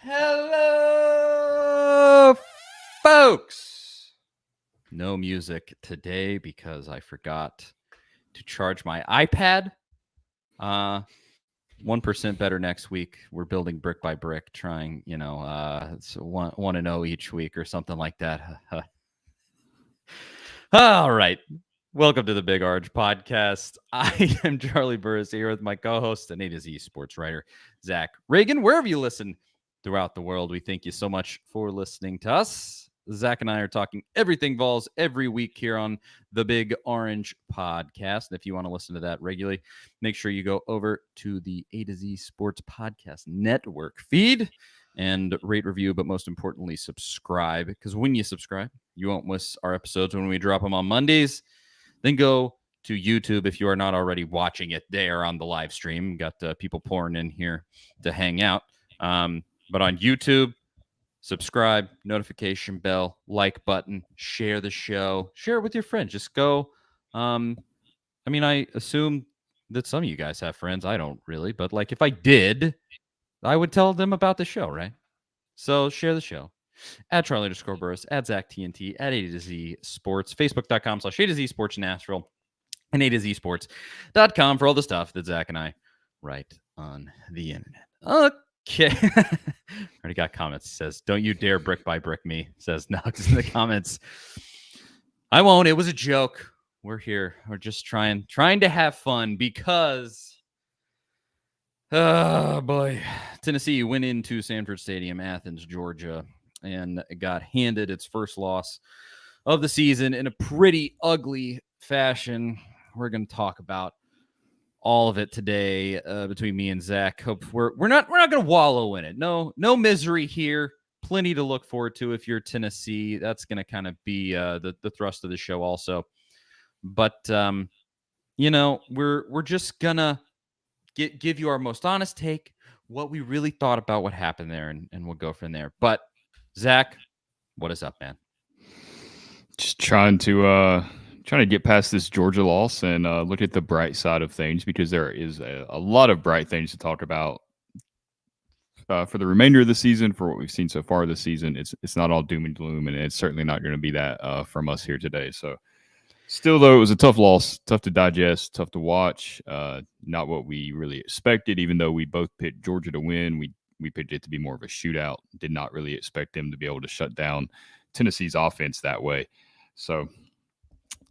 Hello, folks. No music today because I forgot to charge my iPad. 1% better next week. We're building brick by brick, trying, it's 1-0 each week or something like that. All right. Welcome to the Big Orange Podcast. I am Charlie Burris here with my co-host and A to Z sports writer, Zach Ragan. Wherever you listen throughout the world, we thank you so much for listening to us. Zach and I are talking everything Vols every week here on the Big Orange Podcast. And if you want to listen to that regularly, make sure you go over to the A to Z Sports Podcast Network feed and rate, review, but most importantly, subscribe. Because when you subscribe, you won't miss our episodes when we drop them on Mondays. Then go to YouTube if you are not already watching it there on the live stream. Got people pouring in here to hang out. But on YouTube, subscribe, notification bell, like button, share the show, share it with your friends. Just go. I assume that some of you guys have friends. I don't really, but like if I did, I would tell them about the show, right? So share the show. At Charlie_Burris, at Zach TNT, at A to Z Sports, Facebook.com/A to Z Sports Nashville, and A to Z Sports.com for all the stuff that Zach and I write on the internet. Okay. Already got comments. Says, don't you dare brick by brick me. Says Nugs in the comments. I won't. It was a joke. We're here. We're just trying to have fun because, oh boy, Tennessee went into Sanford Stadium, Athens, Georgia, and got handed its first loss of the season in a pretty ugly fashion. We're going to talk about all of it today between me and Zach. Hope we're not going to wallow in it. No misery here. Plenty to look forward to if you're Tennessee. That's going to kind of be the thrust of the show also. But we're just gonna give you our most honest take, what we really thought about what happened there, and we'll go from there. But Zach, what is up, man? Just trying to get past this Georgia loss and look at the bright side of things, because there is a lot of bright things to talk about for the remainder of the season. For what we've seen so far this season, it's not all doom and gloom, and it's certainly not going to be that from us here today. So still, though, it was a tough loss, tough to digest, tough to watch. Not what we really expected, even though we both picked Georgia to win. We picked it to be more of a shootout. Did not really expect them to be able to shut down Tennessee's offense that way. So,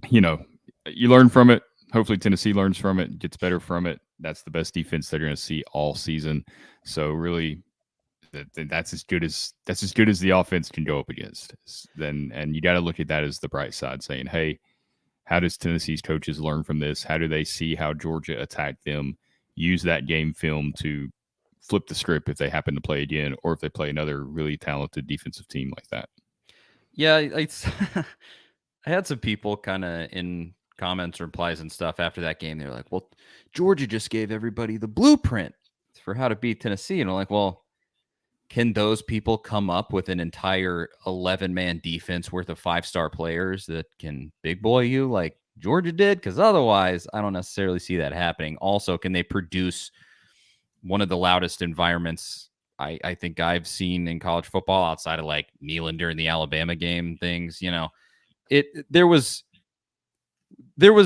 you learn from it. Hopefully Tennessee learns from it, gets better from it. That's the best defense they're going to see all season. So really, that's as good as the offense can go up against. And you got to look at that as the bright side, saying, hey, how does Tennessee's coaches learn from this? How do they see how Georgia attacked them? Use that game film to flip the script if they happen to play again, or if they play another really talented defensive team like that. Yeah, I had some people kind of in comments or replies and stuff after that game. They're like, well, Georgia just gave everybody the blueprint for how to beat Tennessee. And I'm like, well, can those people come up with an entire 11-man defense worth of 5-star players that can big boy you like Georgia did? Because otherwise, I don't necessarily see that happening. Also, can they produce one of the loudest environments I think I've seen in college football outside of like Neyland during the Alabama game things? There was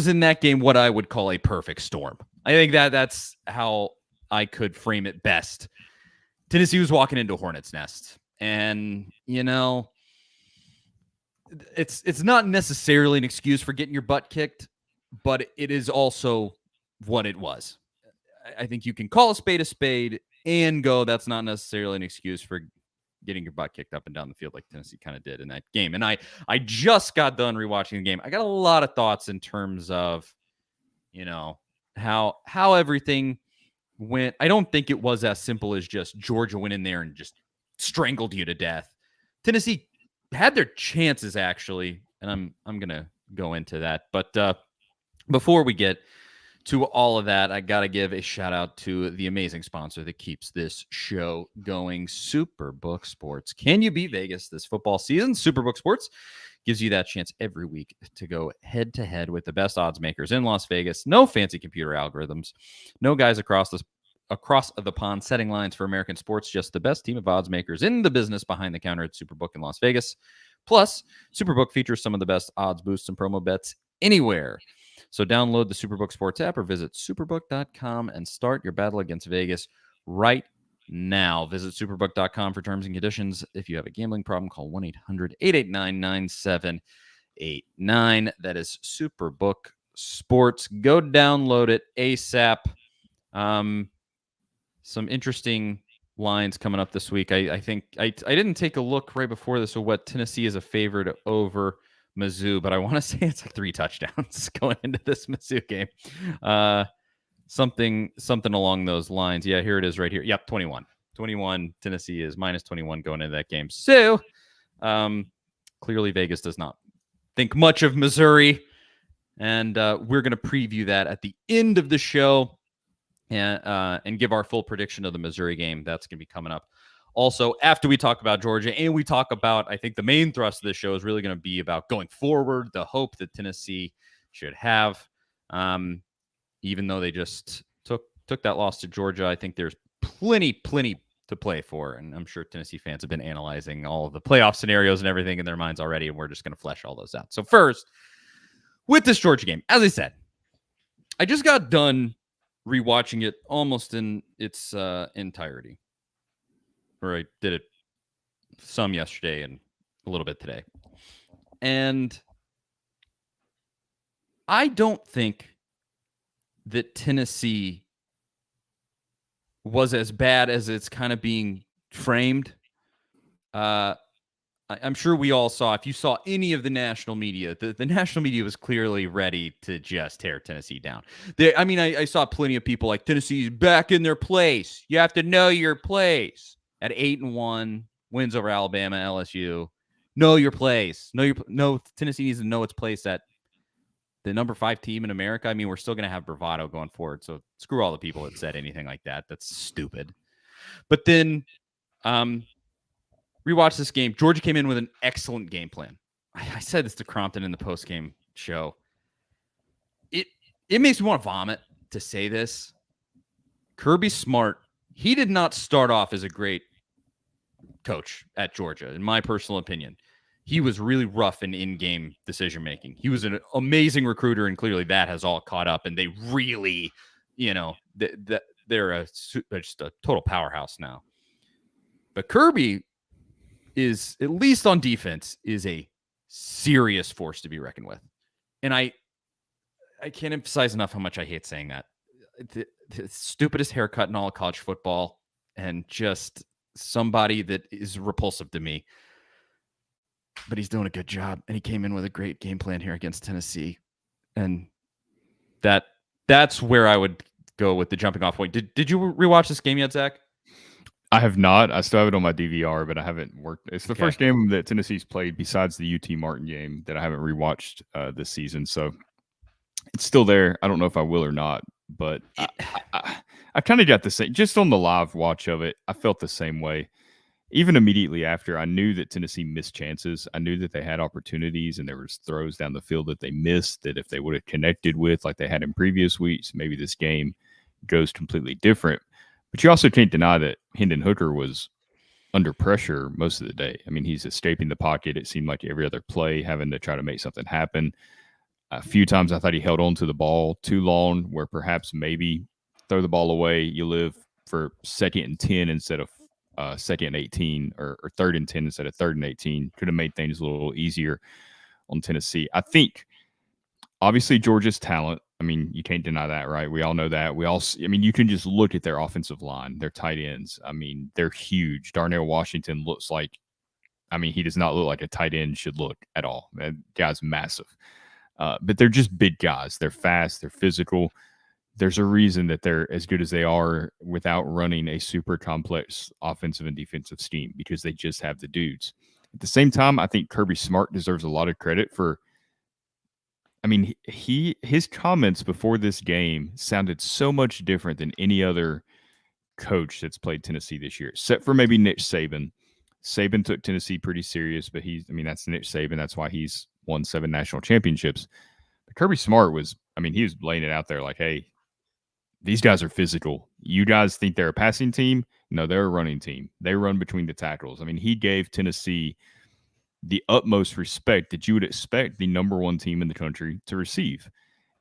in that game what I would call a perfect storm. I think that's how I could frame it best. Tennessee was walking into a hornet's nest, and it's not necessarily an excuse for getting your butt kicked, but it is also what it was. I think you can call a spade and go, that's not necessarily an excuse for getting your butt kicked up and down the field like Tennessee kind of did in that game. And I just got done rewatching the game. I got a lot of thoughts in terms of, how everything went. I don't think it was as simple as just Georgia went in there and just strangled you to death. Tennessee had their chances, actually, and I'm going to go into that. But before we get to all of that, I got to give a shout out to the amazing sponsor that keeps this show going, Superbook Sports. Can you beat Vegas this football season? Superbook Sports gives you that chance every week to go head to head with the best odds makers in Las Vegas. No fancy computer algorithms, no guys across the across the pond, setting lines for American sports. Just the best team of odds makers in the business behind the counter at Superbook in Las Vegas. Plus, Superbook features some of the best odds boosts and promo bets anywhere. So download the Superbook Sports app or visit superbook.com and start your battle against Vegas right now. Visit superbook.com for terms and conditions. If you have a gambling problem, call 1-800-889-9789. That is Superbook Sports. Go download it ASAP. Some interesting lines coming up this week. I think I didn't take a look right before this of what Tennessee is a favorite over Mizzou, but I want to say it's like 3 touchdowns going into this Mizzou game. Something along those lines. Yeah, here it is right here. Yep, 21. Tennessee is minus 21 going into that game. So clearly Vegas does not think much of Missouri. And we're going to preview that at the end of the show and give our full prediction of the Missouri game. That's going to be coming up. Also, after we talk about Georgia and we talk about, I think the main thrust of this show is really going to be about going forward, the hope that Tennessee should have. Even though they just took that loss to Georgia, I think there's plenty to play for. And I'm sure Tennessee fans have been analyzing all of the playoff scenarios and everything in their minds already, and we're just going to flesh all those out. So first, with this Georgia game, as I said, I just got done rewatching it almost in its entirety. Or I did it some yesterday and a little bit today. And I don't think that Tennessee was as bad as it's kind of being framed. I'm sure we all saw, if you saw any of the national media, the national media was clearly ready to just tear Tennessee down. I saw plenty of people like, Tennessee's back in their place. You have to know your place. At 8-1, wins over Alabama, LSU. Know your place. Tennessee needs to know its place at the number 5 team in America. I mean, we're still going to have bravado going forward. So screw all the people that said anything like that. That's stupid. But then rewatch this game. Georgia came in with an excellent game plan. I said this to Crompton in the post-game show. It makes me want to vomit to say this. Kirby Smart, he did not start off as a great coach at Georgia, in my personal opinion. He was really rough in-game decision-making. He was an amazing recruiter, and clearly that has all caught up, and they really, they're just a total powerhouse now. But Kirby is, at least on defense, is a serious force to be reckoned with. And I can't emphasize enough how much I hate saying that. The stupidest haircut in all of college football, and just somebody that is repulsive to me. But he's doing a good job, and he came in with a great game plan here against Tennessee. And that's where I would go with the jumping off point. Did you rewatch this game yet, Zach? I have not. I still have it on my DVR, but I haven't worked. It's the first game that Tennessee's played besides the UT Martin game that I haven't rewatched this season. So it's still there. I don't know if I will or not, but I kind of got the same. Just on the live watch of it, I felt the same way. Even immediately after, I knew that Tennessee missed chances. I knew that they had opportunities, and there was throws down the field that they missed that if they would have connected with like they had in previous weeks, maybe this game goes completely different. But you also can't deny that Hendon Hooker was under pressure most of the day. I mean, he's escaping the pocket. It seemed like every other play, having to try to make something happen. A few times I thought he held on to the ball too long, where perhaps maybe throw the ball away. You live for 2nd and 10 instead of 2nd and 18 or 3rd and 10 instead of 3rd and 18. Could have made things a little easier on Tennessee. I think, obviously, Georgia's talent. I mean, you can't deny that, right? We all know that. You can just look at their offensive line, their tight ends. I mean, they're huge. Darnell Washington looks like, he does not look like a tight end should look at all. That guy's massive. But they're just big guys. They're fast. They're physical. There's a reason that they're as good as they are without running a super complex offensive and defensive scheme, because they just have the dudes. At the same time, I think Kirby Smart deserves a lot of credit for, his comments before this game sounded so much different than any other coach that's played Tennessee this year, except for maybe Nick Saban. Saban took Tennessee pretty serious, but that's Nick Saban. That's why he's won 7 national championships. But Kirby Smart was, he was laying it out there like, hey, these guys are physical. You guys think they're a passing team? No, they're a running team. They run between the tackles. I mean, he gave Tennessee the utmost respect that you would expect the number one team in the country to receive.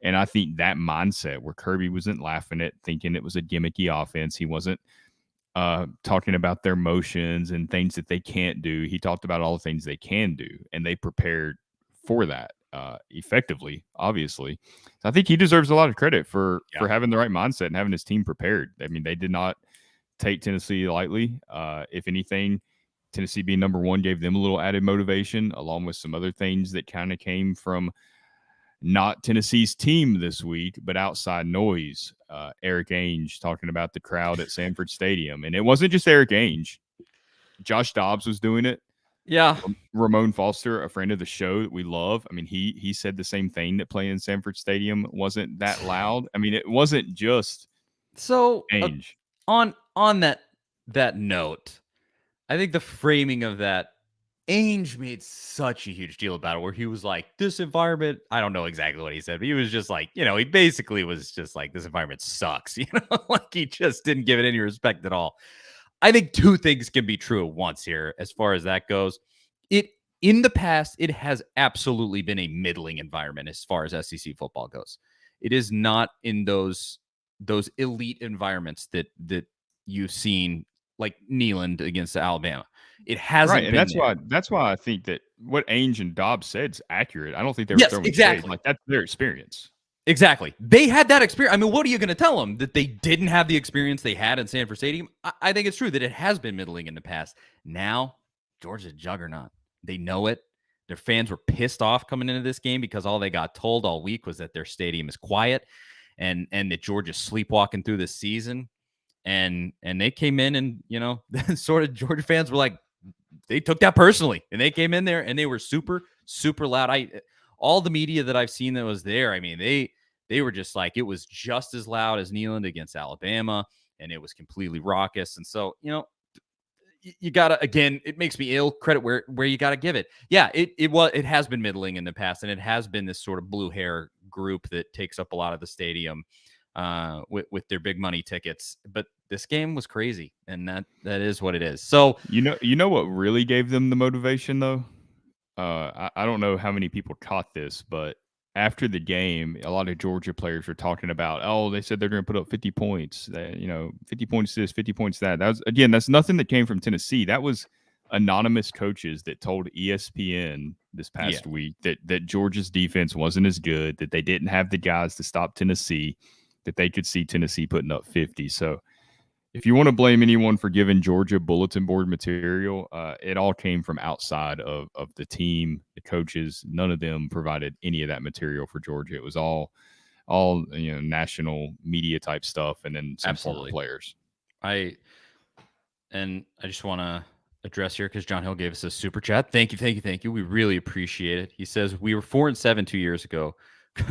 And I think that mindset where Kirby wasn't laughing at thinking it was a gimmicky offense, he wasn't talking about their motions and things that they can't do. He talked about all the things they can do, and they prepared for that effectively, obviously. So I think he deserves a lot of credit for having the right mindset and having his team prepared. I mean, they did not take Tennessee lightly. If anything, Tennessee being number one gave them a little added motivation, along with some other things that kind of came from not Tennessee's team this week, but outside noise. Eric Ainge talking about the crowd at Sanford Stadium. And it wasn't just Eric Ainge. Josh Dobbs was doing it. Yeah. Ramon Foster, a friend of the show that we love. I mean, he said the same thing, that playing in Sanford Stadium wasn't that loud. I mean, it wasn't just Ainge. On that note, I think the framing of that, Ainge made such a huge deal about it, where he was like, this environment, I don't know exactly what he said, but he was just like, he basically was just like, this environment sucks, like he just didn't give it any respect at all. I think two things can be true at once here as far as that goes. In the past, it has absolutely been a middling environment as far as SEC football goes. It is not in those elite environments that you've seen, like Neyland against Alabama. It hasn't right, and been that's why I think that what Ainge and Dobbs said is accurate. I don't think they were throwing shade. Like, that's their experience. Exactly. They had that experience. I mean, what are you going to tell them? That they didn't have the experience they had in Sanford Stadium? I think it's true that it has been middling in the past. Now, Georgia's a juggernaut. They know it. Their fans were pissed off coming into this game because all they got told all week was that their stadium is quiet and that Georgia's sleepwalking through this season. And they came in and, sort of Georgia fans were like, they took that personally, and they came in there and they were super, super loud. All the media that I've seen that was there, I mean, they were just like, it was just as loud as Neyland against Alabama, and it was completely raucous. And so, you gotta, again, it makes me ill. Credit where you gotta give it. Yeah, it has been middling in the past, and it has been this sort of blue hair group that takes up a lot of the stadium with their big money tickets. But this game was crazy, and that is what it is. So you know what really gave them the motivation, though? I don't know how many people caught this, but after the game, a lot of Georgia players were talking about, they said they're going to put up 50 points. 50 points this, 50 points that. That's nothing that came from Tennessee. That was anonymous coaches that told ESPN this past week that Georgia's defense wasn't as good, that they didn't have the guys to stop Tennessee, that they could see Tennessee putting up 50. So if you want to blame anyone for giving Georgia bulletin board material, it all came from outside of the team, the coaches. None of them provided any of that material for Georgia. It was all national media type stuff, and then some former players. I just want to address here because John Hill gave us a super chat. Thank you. We really appreciate it. He says we were 4-7 2 years ago.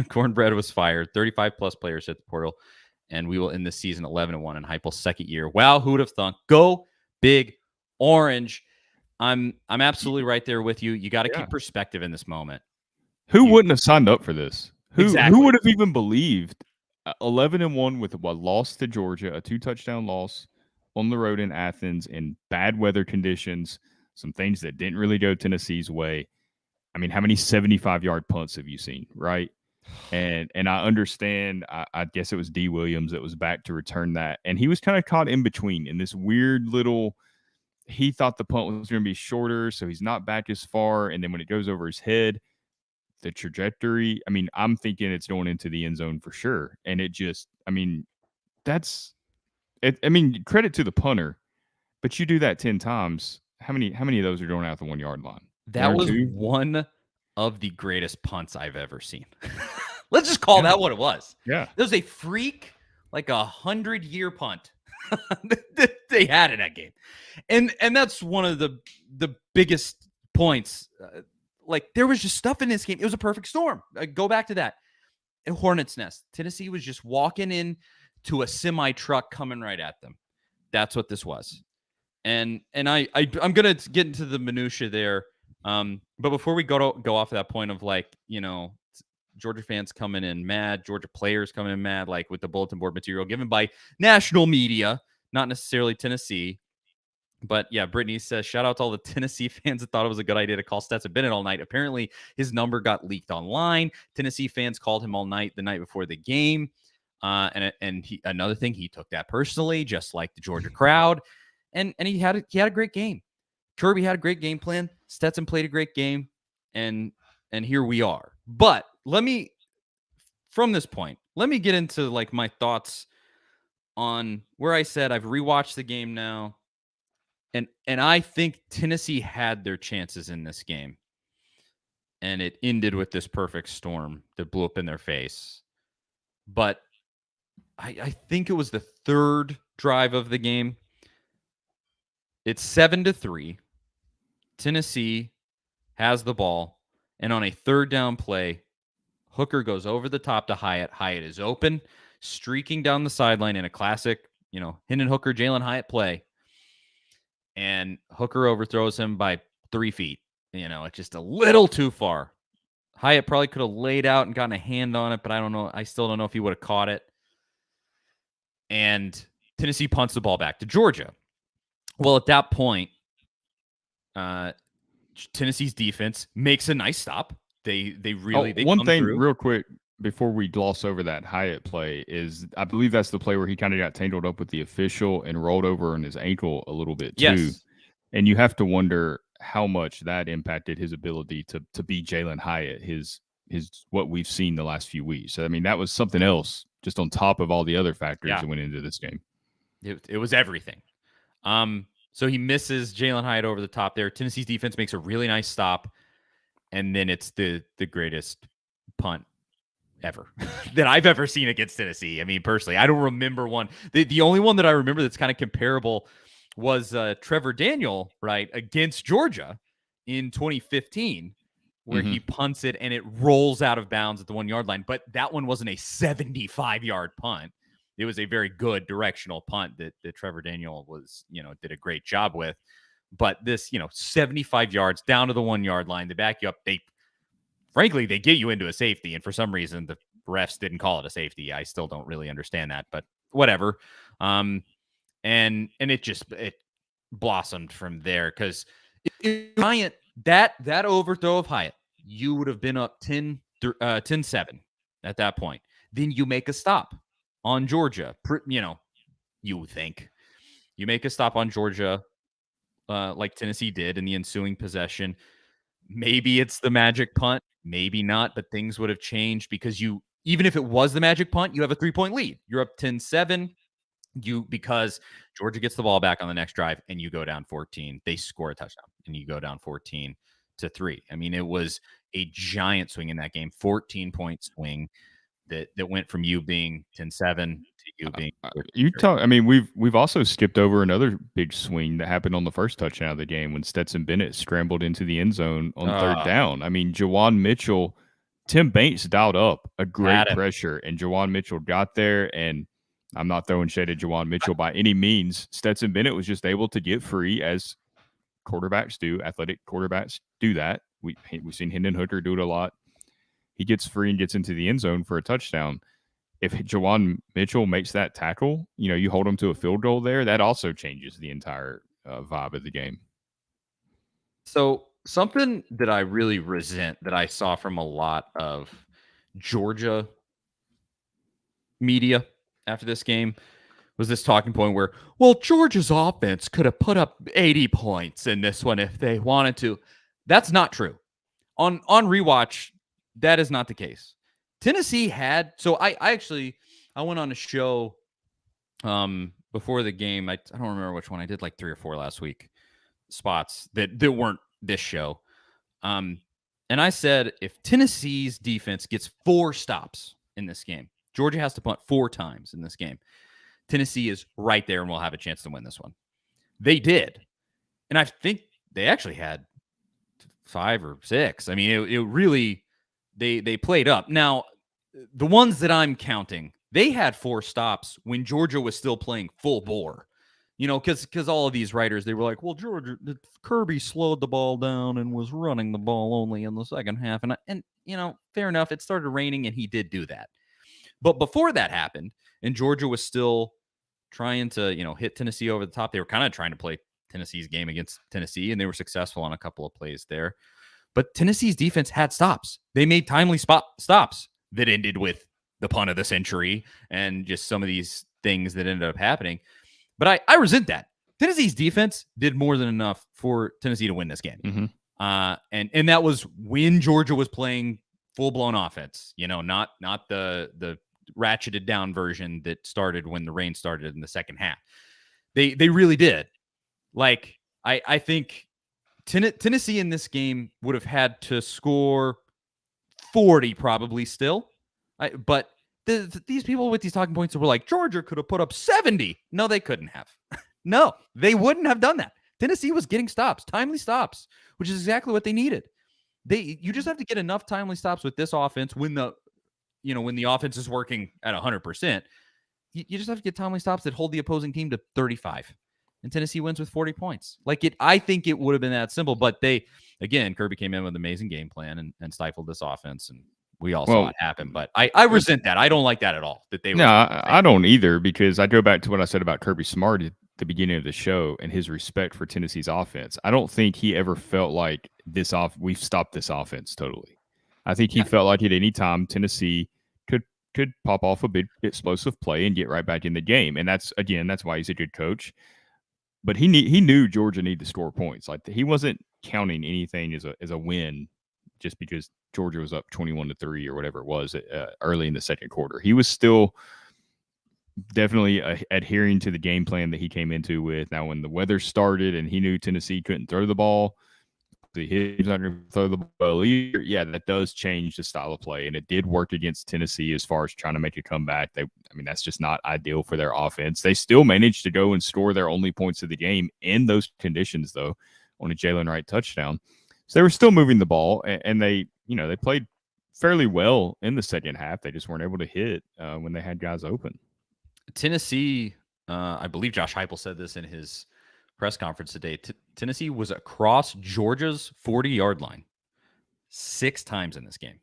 Cornbread was fired. 35 plus players hit the portal. And we will end this season 11-1 in Heupel's second year. Wow, who would have thunk? Go Big Orange. I'm absolutely right there with you. You got to keep perspective in this moment. Who wouldn't have signed up for this? Who would have even believed 11-1 with a loss to Georgia, a 2-touchdown loss on the road in Athens in bad weather conditions, some things that didn't really go Tennessee's way. I mean, how many 75-yard punts have you seen, right? And I understand, I guess it was D. Williams that was back to return that. And he was kind of caught in between in this weird little, he thought the punt was going to be shorter, so he's not back as far. And then when it goes over his head, the trajectory, I mean, I'm thinking it's going into the end zone for sure. And it just, I mean, that's it. I mean, credit to the punter, but you do that 10 times. How many of those are going out the 1 yard line? That was one of the greatest punts I've ever seen. Let's just call that what it was. Yeah. It was a freak, like 100-year punt that they had in that game. And that's one of the biggest points. Like, there was just stuff in this game. It was a perfect storm. Go back to that. A hornet's nest. Tennessee was just walking in to a semi-truck coming right at them. That's what this was. And I'm going to get into the minutia there. But before we go off that point of, like, Georgia fans coming in mad, Georgia players coming in mad, like with the bulletin board material given by national media, not necessarily Tennessee. But yeah, Brittany says, shout out to all the Tennessee fans that thought it was a good idea to call Stetson Bennett all night. Apparently, his number got leaked online. Tennessee fans called him all night the night before the game. And another thing, he took that personally, just like the Georgia crowd. And he had a great game. Kirby had a great game plan. Stetson played a great game. And here we are. But from this point, let me get into like my thoughts on where I said I've rewatched the game now. And I think Tennessee had their chances in this game. And it ended with this perfect storm that blew up in their face. But I think it was the third drive of the game. It's 7-3. Tennessee has the ball. And on a third down play, Hooker goes over the top to Hyatt. Hyatt is open, streaking down the sideline in a classic, Hendon Hooker, Jalen Hyatt play. And Hooker overthrows him by 3 feet. It's just a little too far. Hyatt probably could have laid out and gotten a hand on it, but I don't know. I still don't know if he would have caught it. And Tennessee punts the ball back to Georgia. Well, at that point, Tennessee's defense makes a nice stop. They one thing through. Real quick before we gloss over that Hyatt play is I believe that's the play where he kind of got tangled up with the official and rolled over on his ankle a little bit too. Yes. And you have to wonder how much that impacted his ability to be Jalen Hyatt, his what we've seen the last few weeks. So, I mean, that was something else just on top of all the other factors that went into this game. It was everything. So he misses Jalen Hyatt over the top there. Tennessee's defense makes a really nice stop. And then it's the greatest punt ever that I've ever seen against Tennessee. I mean, personally, I don't remember one. The only one that I remember that's kind of comparable was Trevor Daniel, right, against Georgia in 2015, where he punts it and it rolls out of bounds at the 1 yard line. But that one wasn't a 75-yard punt. It was a very good directional punt that Trevor Daniel was, did a great job with. But this, 75 yards down to the 1 yard line, they back you up. Frankly, they get you into a safety. And for some reason, the refs didn't call it a safety. I still don't really understand that, but whatever. And it blossomed from there. Because Hyatt, that overthrow of Hyatt, you would have been up 10-7 at that point. Then you make a stop on Georgia. You think. You make a stop on Georgia. Like Tennessee did in the ensuing possession. Maybe it's the magic punt, maybe not, but things would have changed because even if it was the magic punt, you have a 3-point lead. You're up 10-7. Because Georgia gets the ball back on the next drive and you go down 14. They score a touchdown and you go down 14-3. I mean, it was a giant swing in that game, 14-point swing that went from you being 10-7 to you being. We've also skipped over another big swing that happened on the first touchdown of the game when Stetson Bennett scrambled into the end zone on third down. I mean, Jawan Mitchell, Tim Banks dialed up a great pressure, and Jawan Mitchell got there. And I'm not throwing shade at Jawan Mitchell by any means. Stetson Bennett was just able to get free, as quarterbacks do. Athletic quarterbacks do that. We've seen Hendon Hooker do it a lot. He gets free and gets into the end zone for a touchdown. If Jawan Mitchell makes that tackle, you hold him to a field goal there, that also changes the entire vibe of the game. So something that I really resent that I saw from a lot of Georgia media after this game was this talking point where, well, Georgia's offense could have put up 80 points in this one if they wanted to. That's not true. On rewatch, that is not the case. Tennessee had, so I went on a show before the game. I don't remember which one. I did like 3 or 4 last week spots that weren't this show. And I said, if Tennessee's defense gets 4 stops in this game, Georgia has to punt 4 times in this game. Tennessee is right there and will have a chance to win this one. They did. And I think they actually had 5 or 6. I mean, it really, they played up. Now, the ones that I'm counting, they had 4 stops when Georgia was still playing full bore. because all of these writers, they were like, well, Georgia, Kirby slowed the ball down and was running the ball only in the second half. And fair enough. It started raining and he did do that. But before that happened, and Georgia was still trying to, hit Tennessee over the top. They were kind of trying to play Tennessee's game against Tennessee, and they were successful on a couple of plays there. But Tennessee's defense had stops. They made timely stops that ended with the punt of the century and just some of these things that ended up happening. But I resent that. Tennessee's defense did more than enough for Tennessee to win this game. Mm-hmm. And that was when Georgia was playing full-blown offense, not the ratcheted down version that started when the rain started in the second half. They really did. Like, I think Tennessee in this game would have had to score 40 probably still. But these people with these talking points were like, Georgia could have put up 70. No, they couldn't have. No, they wouldn't have done that. Tennessee was getting stops, timely stops, which is exactly what they needed. You just have to get enough timely stops with this offense when the offense is working at 100%. You just have to get timely stops that hold the opposing team to 35. And Tennessee wins with 40 points. I think it would have been that simple, but Kirby came in with an amazing game plan and stifled this offense, and we all saw it happen. But I resent that. I don't like that at all. I don't either, because I go back to what I said about Kirby Smart at the beginning of the show and his respect for Tennessee's offense. I don't think he ever felt like we've stopped this offense totally. I think he felt like at any time Tennessee could pop off a big explosive play and get right back in the game. And that's why he's a good coach. But he knew Georgia needed to score points. Like, he wasn't counting anything as a win just because Georgia was up 21-3 or whatever it was early in the second quarter. He was still definitely adhering to the game plan that he came into with. Now, when the weather started and he knew Tennessee couldn't throw the ball, he's not going to throw the ball either. Yeah, that does change the style of play, and it did work against Tennessee as far as trying to make a comeback. That's just not ideal for their offense. They still managed to go and score their only points of the game in those conditions, though, on a Jalen Wright touchdown. So they were still moving the ball, and they played fairly well in the second half. They just weren't able to hit when they had guys open. Tennessee, I believe Josh Heupel said this in his press conference today. Tennessee was across Georgia's 40-yard line 6 times in this game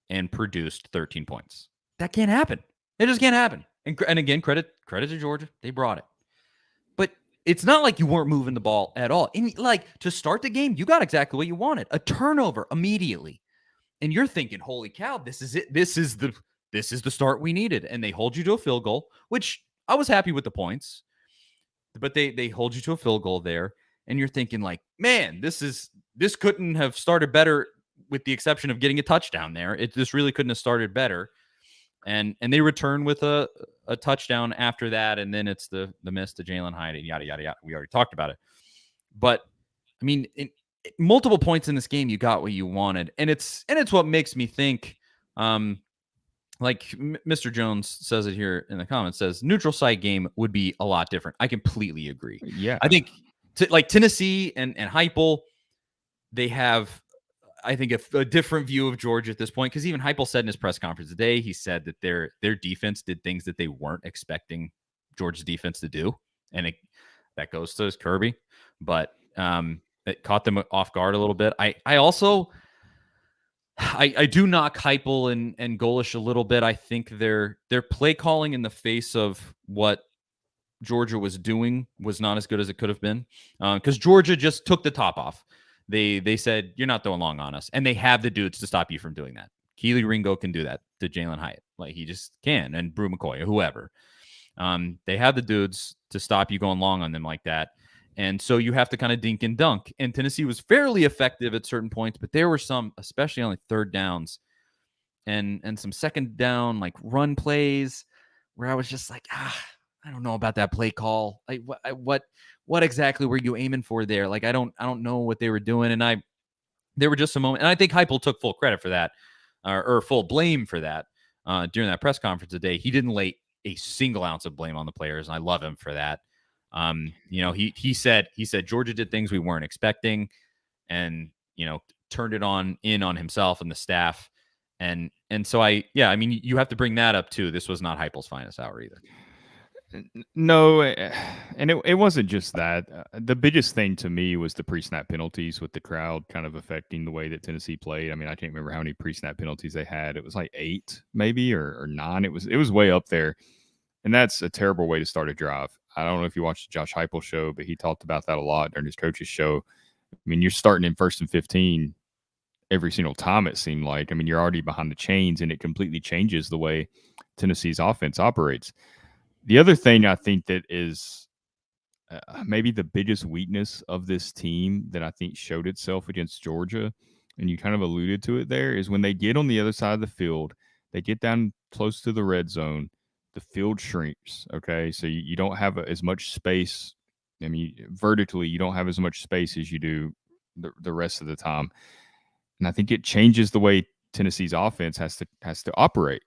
and produced 13 points. That can't happen. It just can't happen. And again, credit to Georgia. They brought it. But it's not like you weren't moving the ball at all. And to start the game, you got exactly what you wanted. A turnover immediately. And you're thinking, holy cow, this is it. This is the start we needed. And they hold you to a field goal, which I was happy with the points. But they hold you to a field goal there, and you're thinking like, man, this couldn't have started better, with the exception of getting a touchdown there. This really couldn't have started better, and they return with a touchdown after that, and then it's the miss to Jalen Hyde and yada yada yada. We already talked about it, but I mean, multiple points in this game, you got what you wanted, and it's what makes me think. Like Mr. Jones says it here in the comments, says neutral site game would be a lot different. I completely agree. Yeah. I think Tennessee and Heupel, they have, I think, a different view of Georgia at this point, because even Heupel said in his press conference today, he said that their defense did things that they weren't expecting Georgia's defense to do. And that goes to Kirby, but it caught them off guard a little bit. I do knock Heupel and Golish a little bit. I think their play calling in the face of what Georgia was doing was not as good as it could have been, because Georgia just took the top off. They said, you're not throwing long on us, and they have the dudes to stop you from doing that. Keely Ringo can do that to Jalen Hyatt, like he just can, and Brew McCoy or whoever. They have the dudes to stop you going long on them like that. And so you have to kind of dink and dunk. And Tennessee was fairly effective at certain points, but there were some, especially on third downs and some second down, like run plays, where I was just like, I don't know about that play call. Like, what exactly were you aiming for there? Like, I don't know what they were doing. And there were just some moments, and I think Heupel took full credit for that, or full blame for that during that press conference today. He didn't lay a single ounce of blame on the players, and I love him for that. He said Georgia did things we weren't expecting, and turned it on himself and the staff, and so you have to bring that up too. This was not Heupel's finest hour either. No, and it wasn't just that. The biggest thing to me was the pre-snap penalties with the crowd kind of affecting the way that Tennessee played. I mean, I can't remember how many pre-snap penalties they had. It was like 8 maybe or 9. It was way up there. And that's a terrible way to start a drive. I don't know if you watched the Josh Heupel show, but he talked about that a lot during his coach's show. I mean, you're starting in 1st and 15 every single time, it seemed like. I mean, you're already behind the chains, and it completely changes the way Tennessee's offense operates. The other thing I think that is maybe the biggest weakness of this team that I think showed itself against Georgia, and you kind of alluded to it there, is when they get on the other side of the field, they get down close to the red zone, the field shrinks. Okay. So you don't have as much space. I mean, vertically, you don't have as much space as you do the rest of the time. And I think it changes the way Tennessee's offense has to operate.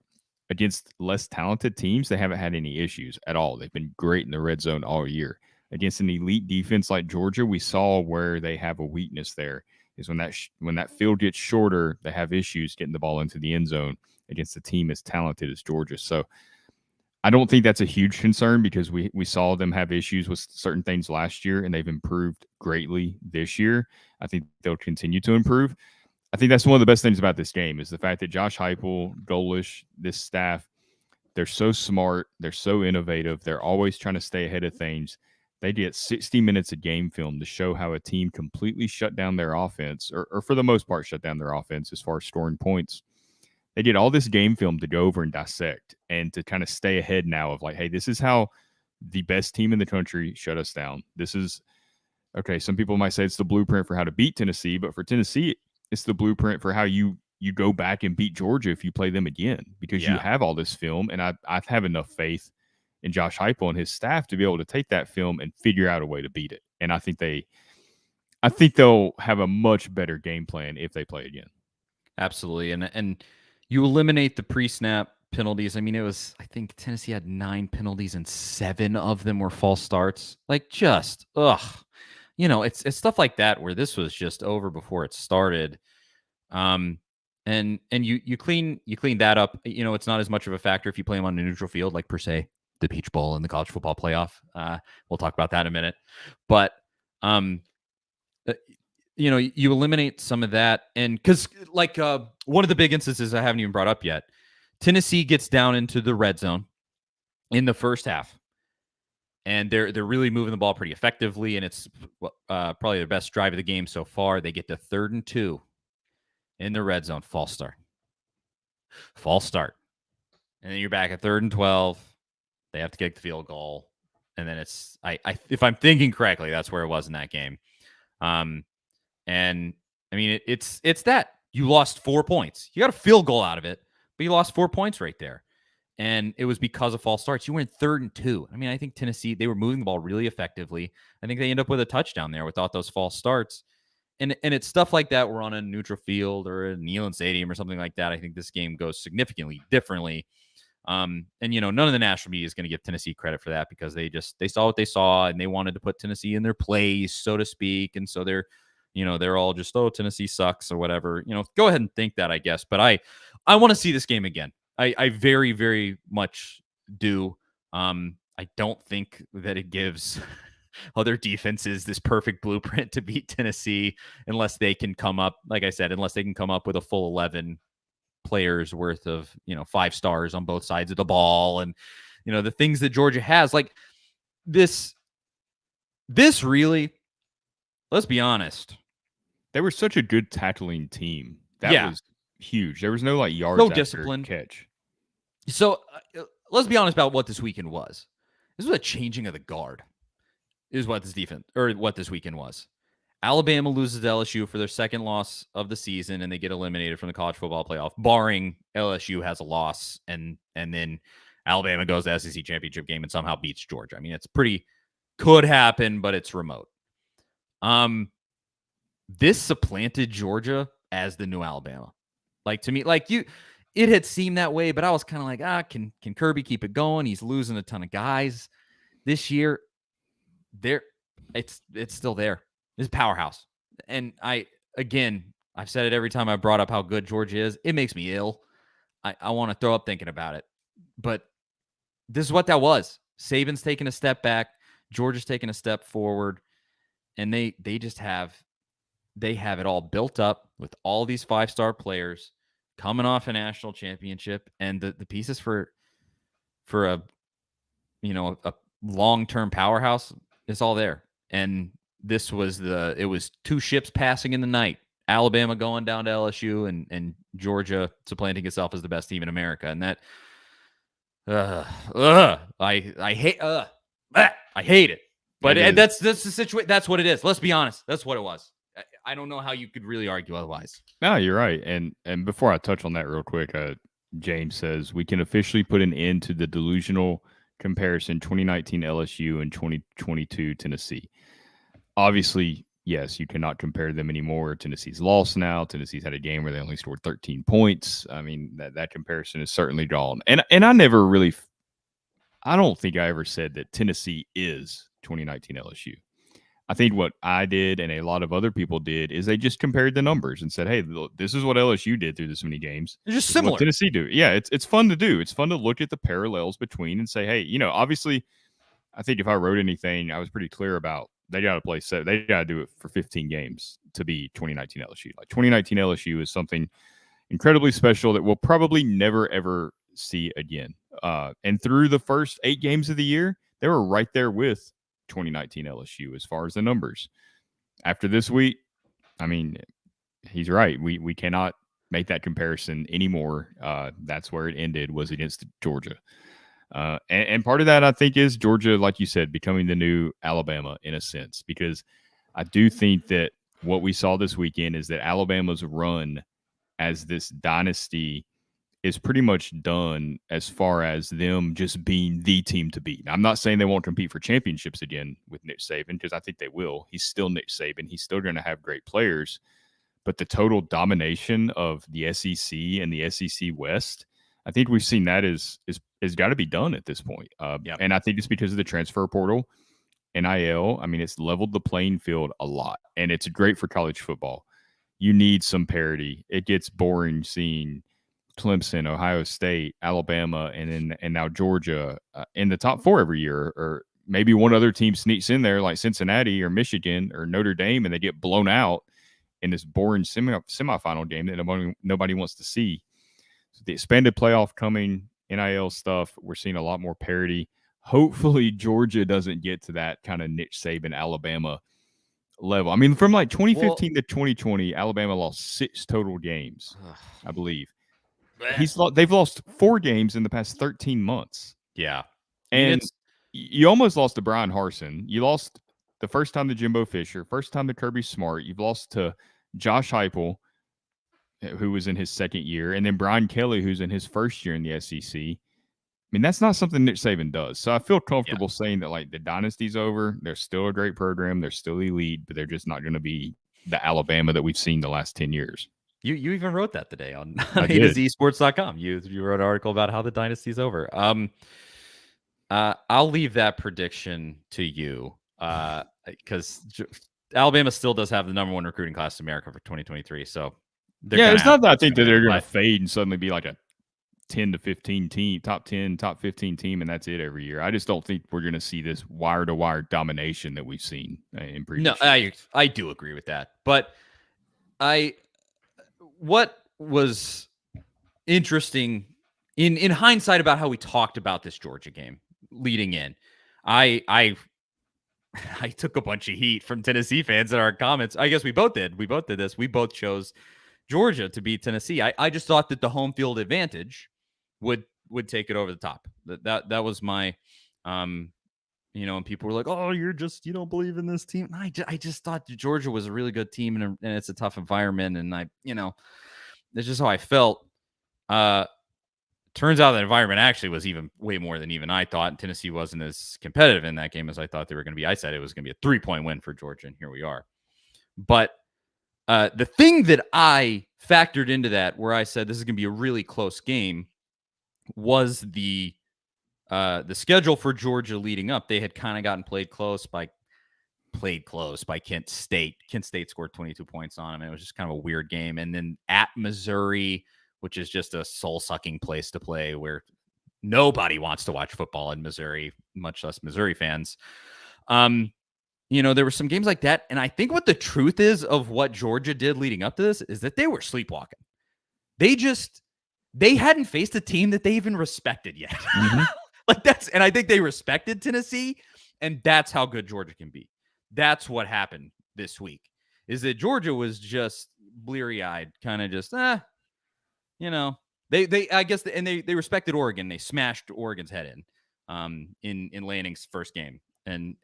Against less talented teams, they haven't had any issues at all. They've been great in the red zone all year. Against an elite defense like Georgia, we saw where they have a weakness there. Is when that field gets shorter, they have issues getting the ball into the end zone against a team as talented as Georgia. So I don't think that's a huge concern because we saw them have issues with certain things last year, and they've improved greatly this year. I think they'll continue to improve. I think that's one of the best things about this game is the fact that Josh Heupel, Golish, this staff, they're so smart, they're so innovative, they're always trying to stay ahead of things. They get 60 minutes of game film to show how a team completely shut down their offense, or for the most part shut down their offense as far as scoring points. They get all this game film to go over and dissect and to kind of stay ahead now of like, hey, this is how the best team in the country shut us down. This is, okay, some people might say it's the blueprint for how to beat Tennessee, but for Tennessee, it's the blueprint for how you go back and beat Georgia if you play them again, because you have all this film, and I have enough faith in Josh Heupel and his staff to be able to take that film and figure out a way to beat it. And I think they'll have a much better game plan if they play again. Absolutely, and you eliminate the pre-snap penalties. I mean, I think Tennessee had 9 penalties and 7 of them were false starts. Like, just it's stuff like that where this was just over before it started. And you clean that up. It's not as much of a factor if you play them on a neutral field, like per se the Peach Bowl and the college football playoff. We'll talk about that in a minute. But you eliminate some of that, and because one of the big instances I haven't even brought up yet, Tennessee gets down into the red zone in the first half. And they're really moving the ball pretty effectively, and it's probably their best drive of the game so far. They get to 3rd and 2 in the red zone, false start, and then you're back at 3rd and 12. They have to kick the field goal, and then it's if I'm thinking correctly, that's where it was in that game. And I mean it's that you lost 4 points. You got a field goal out of it, but you lost 4 points right there. And it was because of false starts. You were in 3rd and 2. I mean, I think Tennessee, they were moving the ball really effectively. I think they end up with a touchdown there without those false starts. And it's stuff like that. We're on a neutral field or a Neyland Stadium or something like that. I think this game goes significantly differently. And none of the national media is going to give Tennessee credit for that because they saw what they saw and they wanted to put Tennessee in their place, so to speak. And so they're all just, oh, Tennessee sucks or whatever. Go ahead and think that, I guess. But I want to see this game again. I very, very much do. I don't think that it gives other defenses this perfect blueprint to beat Tennessee unless they can come up, like I said, with a full 11 players worth of, 5 stars on both sides of the ball. And, the things that Georgia has, like this really, let's be honest. They were such a good tackling team. That was huge. There was no yards after discipline catch. So let's be honest about what this weekend was. This was a changing of the guard, is what this weekend was. Alabama loses to LSU for their 2nd loss of the season, and they get eliminated from the college football playoff, barring LSU has a loss, and then Alabama goes to the SEC championship game and somehow beats Georgia. I mean, it's could happen, but it's remote. This supplanted Georgia as the new Alabama. To me, it had seemed that way, but I was kind of like, can Kirby keep it going? He's losing a ton of guys this year. It's still there. It's a powerhouse. And I've said it every time I brought up how good Georgia is. It makes me ill. I want to throw up thinking about it. But this is what that was. Saban's taking a step back. Georgia's taking a step forward, and they just have it all built up with all these 5-star players coming off a national championship, and the pieces for a a long-term powerhouse is all there. And it was two ships passing in the night. Alabama going down to LSU and Georgia supplanting itself as the best team in America. And that I hate it. But that's the situation. That's what it is. Let's be honest. That's what it was. I don't know how you could really argue otherwise. No, you're right. And before I touch on that real quick, James says we can officially put an end to the delusional comparison 2019 LSU and 2022 Tennessee. Obviously, yes, you cannot compare them anymore. Tennessee's lost now. Tennessee's had a game where they only scored 13 points. I mean, that comparison is certainly gone. And I don't think I ever said that Tennessee is 2019 LSU. I think what I did and a lot of other people did is they just compared the numbers and said, hey, look, this is what LSU did through this many games. They're just similar. What Tennessee do. Yeah, it's fun to do. It's fun to look at the parallels between and say, hey, obviously, I think if I wrote anything, I was pretty clear about they got to play set. They got to do it for 15 games to be 2019 LSU. Like 2019 LSU is something incredibly special that we'll probably never, ever see again. And through the first 8 games of the year, they were right there with 2019 LSU as far as the numbers. After this week, I mean, he's right. We cannot make that comparison anymore. That's where it ended, was against Georgia. And part of that, I think, is Georgia, like you said, becoming the new Alabama in a sense, because I do think that what we saw this weekend is that Alabama's run as this dynasty is pretty much done as far as them just being the team to beat. Now, I'm not saying they won't compete for championships again with Nick Saban, because I think they will. He's still Nick Saban. He's still going to have great players. But the total domination of the SEC and the SEC West, I think we've seen that is got to be done at this point. Yep. And I think it's because of the transfer portal, NIL. I mean, it's leveled the playing field a lot, and it's great for college football. You need some parity. It gets boring seeing Clemson, Ohio State, Alabama, and now Georgia in the top 4 every year, or maybe one other team sneaks in there like Cincinnati or Michigan or Notre Dame, and they get blown out in this boring semifinal game that nobody wants to see. So the expanded playoff coming, NIL stuff, we're seeing a lot more parity. Hopefully Georgia doesn't get to that kind of Nick Saban Alabama level. I mean, from like 2015 to 2020, Alabama lost 6 total games, I believe. They've lost 4 games in the past 13 months. Yeah. And you almost lost to Brian Harsin. You lost the first time to Jimbo Fisher, first time to Kirby Smart. You've lost to Josh Heupel, who was in his second year, and then Brian Kelly, who's in his first year in the SEC. I mean, that's not something Nick Saban does. So I feel comfortable saying that, like, the dynasty's over. They're still a great program. They're still elite, but they're just not going to be the Alabama that we've seen the last 10 years. You even wrote that today on A2Zsports.com. You wrote an article about how the dynasty's over. I'll leave that prediction to you because Alabama still does have the number 1 recruiting class in America for 2023. So it's not that I think that they're going to fade and suddenly be like a 10 to 15 team, top 10, top 15 team, and that's it every year. I just don't think we're going to see this wire-to-wire domination that we've seen in previous years. I do agree with that. But what was interesting in hindsight about how we talked about this Georgia game leading in, I took a bunch of heat from Tennessee fans in our comments. I guess we both did. We both did this. We both chose Georgia to beat Tennessee. I just thought that the home field advantage would take it over the top. That was my and people were like, "Oh, you don't believe in this team." I just thought Georgia was a really good team, and it's a tough environment, and that's just how I felt. Turns out the environment actually was even way more than even I thought. And Tennessee wasn't as competitive in that game as I thought they were going to be. I said it was going to be a 3-point win for Georgia, and here we are. But the thing that I factored into that, where I said this is going to be a really close game, was the schedule for Georgia leading up. They had kind of gotten played close by Kent State. Kent State scored 22 points on them. And it was just kind of a weird game. And then at Missouri, which is just a soul-sucking place to play, where Nobody wants to watch football in Missouri, much less Missouri fans. There were some games like that. And I think what the truth is of what Georgia did leading up to this is that they were sleepwalking. They hadn't faced a team that they even respected yet. Mm-hmm. And I think they respected Tennessee, and that's how good Georgia can be. That's what happened this week, is that Georgia was just bleary-eyed, kind of just, I guess, and they respected Oregon. They smashed Oregon's head in Lanning's first game. And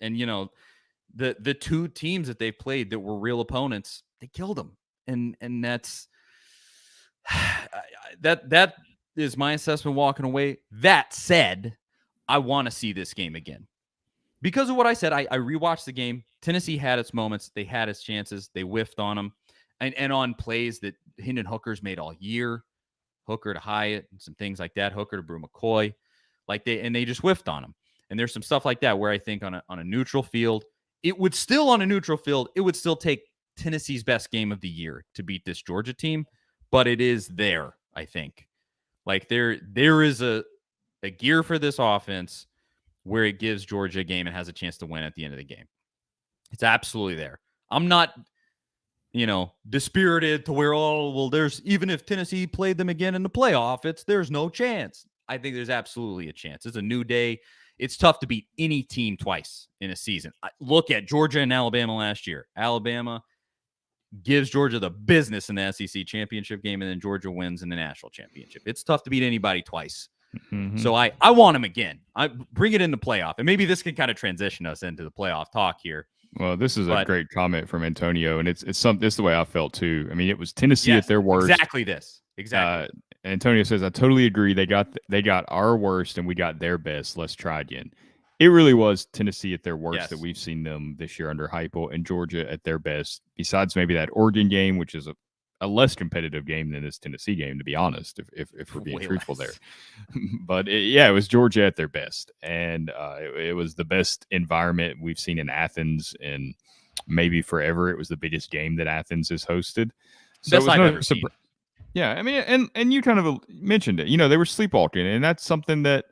the two teams that they played that were real opponents, they killed them. And that's that is my assessment walking away. That said, I want to see this game again. Because of what I said, I rewatched the game. Tennessee had its moments. They had its chances. They whiffed on them. And on plays that Hendon Hooker's made all year. Hooker to Hyatt and some things like that. Hooker to Brew McCoy. They just whiffed on them. And there's some stuff like that where I think on a neutral field, it would still take Tennessee's best game of the year to beat this Georgia team. But it is there, I think. There is a gear for this offense where it gives Georgia a game and has a chance to win at the end of the game. It's absolutely there. I'm not, dispirited to where, there's, even if Tennessee played them again in the playoff, there's no chance. I think there's absolutely a chance. It's a new day. It's tough to beat any team twice in a season. Look at Georgia and Alabama last year. Alabama gives Georgia the business in the SEC championship game, and then Georgia wins in the national championship. It's tough to beat anybody twice. Mm-hmm. So I want them again. I bring it in the playoff, and maybe this can kind of transition us into the playoff talk here. Well, this is a great comment from Antonio, and it's the way I felt too. I mean, it was Tennessee at their worst. Exactly. Antonio says, I totally agree. They got our worst, and we got their best. Let's try again. It really was Tennessee at their worst that we've seen them this year under Heupel, and Georgia at their best. Besides maybe that Oregon game, which is a less competitive game than this Tennessee game, to be honest, if we're being truthful there. But it was Georgia at their best. And it was the best environment we've seen in Athens in maybe forever. It was the biggest game that Athens has hosted. So best I've ever seen. Yeah, I mean, and you kind of mentioned it. They were sleepwalking, and that's something that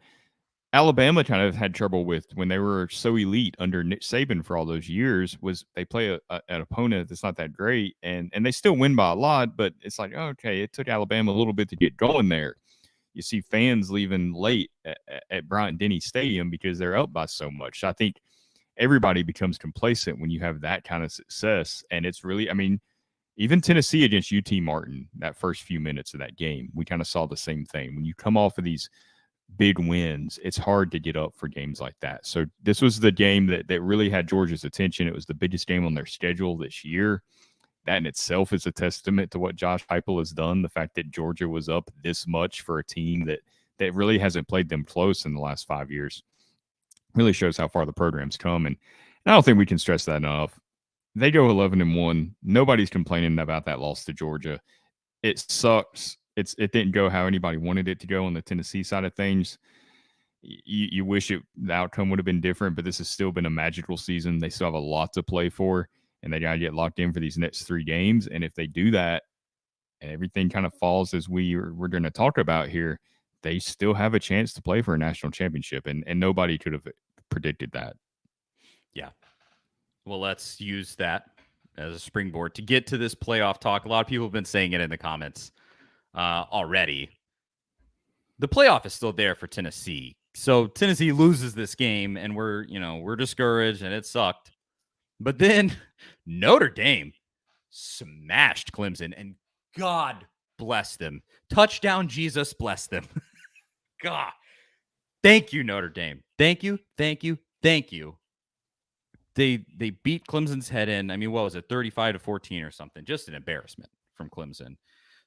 Alabama kind of had trouble with when they were so elite under Nick Saban for all those years. Was they play an opponent that's not that great, and they still win by a lot, but it's like, okay, it took Alabama a little bit to get going there. You see fans leaving late at Bryant-Denny Stadium because they're up by so much. So I think everybody becomes complacent when you have that kind of success, and it's really, I mean, even Tennessee against UT Martin, that first few minutes of that game, we kind of saw the same thing. When you come off of these big wins, it's hard to get up for games like that. So this was the game that really had Georgia's attention. It was the biggest game on their schedule this year. That in itself is a testament to what Josh Heupel has done. The fact that Georgia was up this much for a team that really hasn't played them close in the last 5 years really shows how far the program's come. And I don't think we can stress that enough. They go 11-1. Nobody's complaining about that loss to Georgia. It sucks. It didn't go how anybody wanted it to go on the Tennessee side of things. You wish the outcome would have been different, but this has still been a magical season. They still have a lot to play for, and they got to get locked in for these next 3 games. And if they do that, and everything kind of falls as we're going to talk about here, they still have a chance to play for a national championship, and nobody could have predicted that. Yeah. Well, let's use that as a springboard to get to this playoff talk. A lot of people have been saying it in the comments already. The playoff is still there for Tennessee. So Tennessee loses this game, and we're discouraged, and it sucked. But then Notre Dame smashed Clemson, and God bless them. Touchdown, Jesus bless them. God. Thank you, Notre Dame. Thank you. They beat Clemson's head in. I mean, what was it, 35-14 or something? Just an embarrassment from Clemson.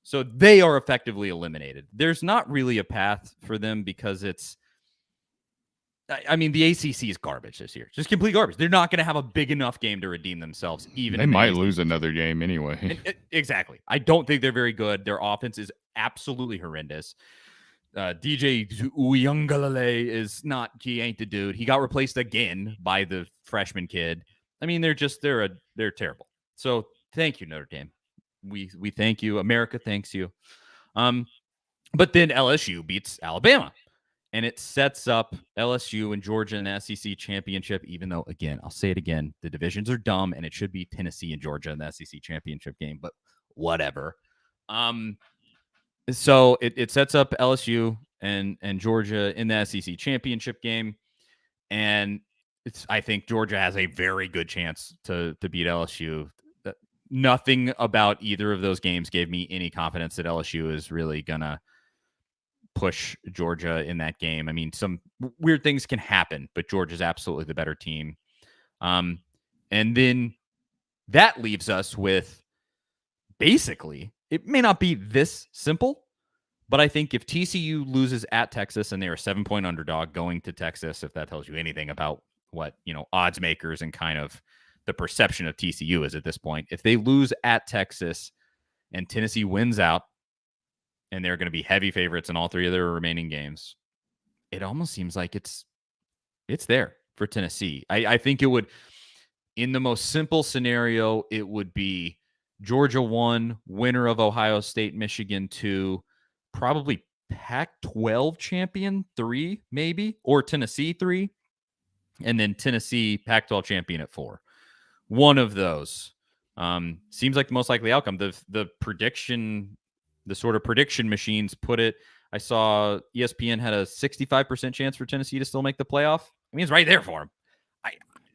So they are effectively eliminated. There's not really a path for them because the ACC is garbage this year. Just complete garbage. They're not going to have a big enough game to redeem themselves. Even they might lose another game anyway. Exactly. I don't think they're very good. Their offense is absolutely horrendous. DJ Uiagalelei he ain't the dude. He got replaced again by the freshman kid. I mean, they're terrible. So thank you, Notre Dame. We thank you. America thanks you. But then LSU beats Alabama. and it sets up LSU and Georgia in the SEC championship, even though, again, I'll say it again, the divisions are dumb and it should be Tennessee and Georgia in the SEC championship game, but whatever. So it sets up LSU and Georgia in the SEC championship game. And I think Georgia has a very good chance to beat LSU. Nothing about either of those games gave me any confidence that LSU is really gonna push Georgia in that game. I mean, some weird things can happen, but Georgia's absolutely the better team. And then that leaves us with basically, it may not be this simple, but I think if TCU loses at Texas and they're a 7-point underdog going to Texas, if that tells you anything about what, odds makers and kind of the perception of TCU is at this point, if they lose at Texas and Tennessee wins out and they're going to be heavy favorites in all three of their remaining games, it almost seems like it's there for Tennessee. I think it would, in the most simple scenario, it would be Georgia 1, winner of Ohio State, Michigan 2, probably Pac-12 champion 3, maybe, or Tennessee 3, and then Tennessee Pac-12 champion at 4. One of those seems like the most likely outcome. The prediction, the sort of prediction machines put it. I saw ESPN had a 65% chance for Tennessee to still make the playoff. I mean, it's right there for them.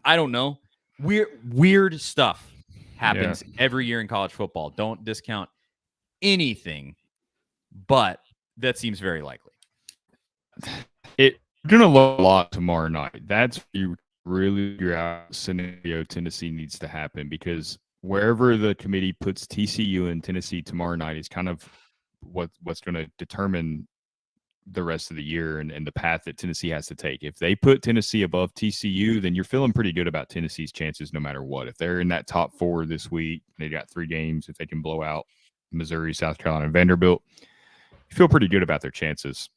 I don't know. Weird stuff happens every year in college football. Don't discount anything, but that seems very likely. It's going to look a lot tomorrow night. That's you really figure out scenario Tennessee needs to happen, because wherever the committee puts TCU and Tennessee tomorrow night is kind of what's going to determine the rest of the year and the path that Tennessee has to take. If they put Tennessee above TCU, then you're feeling pretty good about Tennessee's chances no matter what. If they're in that top 4 this week, they got 3 games. If they can blow out Missouri, South Carolina, and Vanderbilt, you feel pretty good about their chances.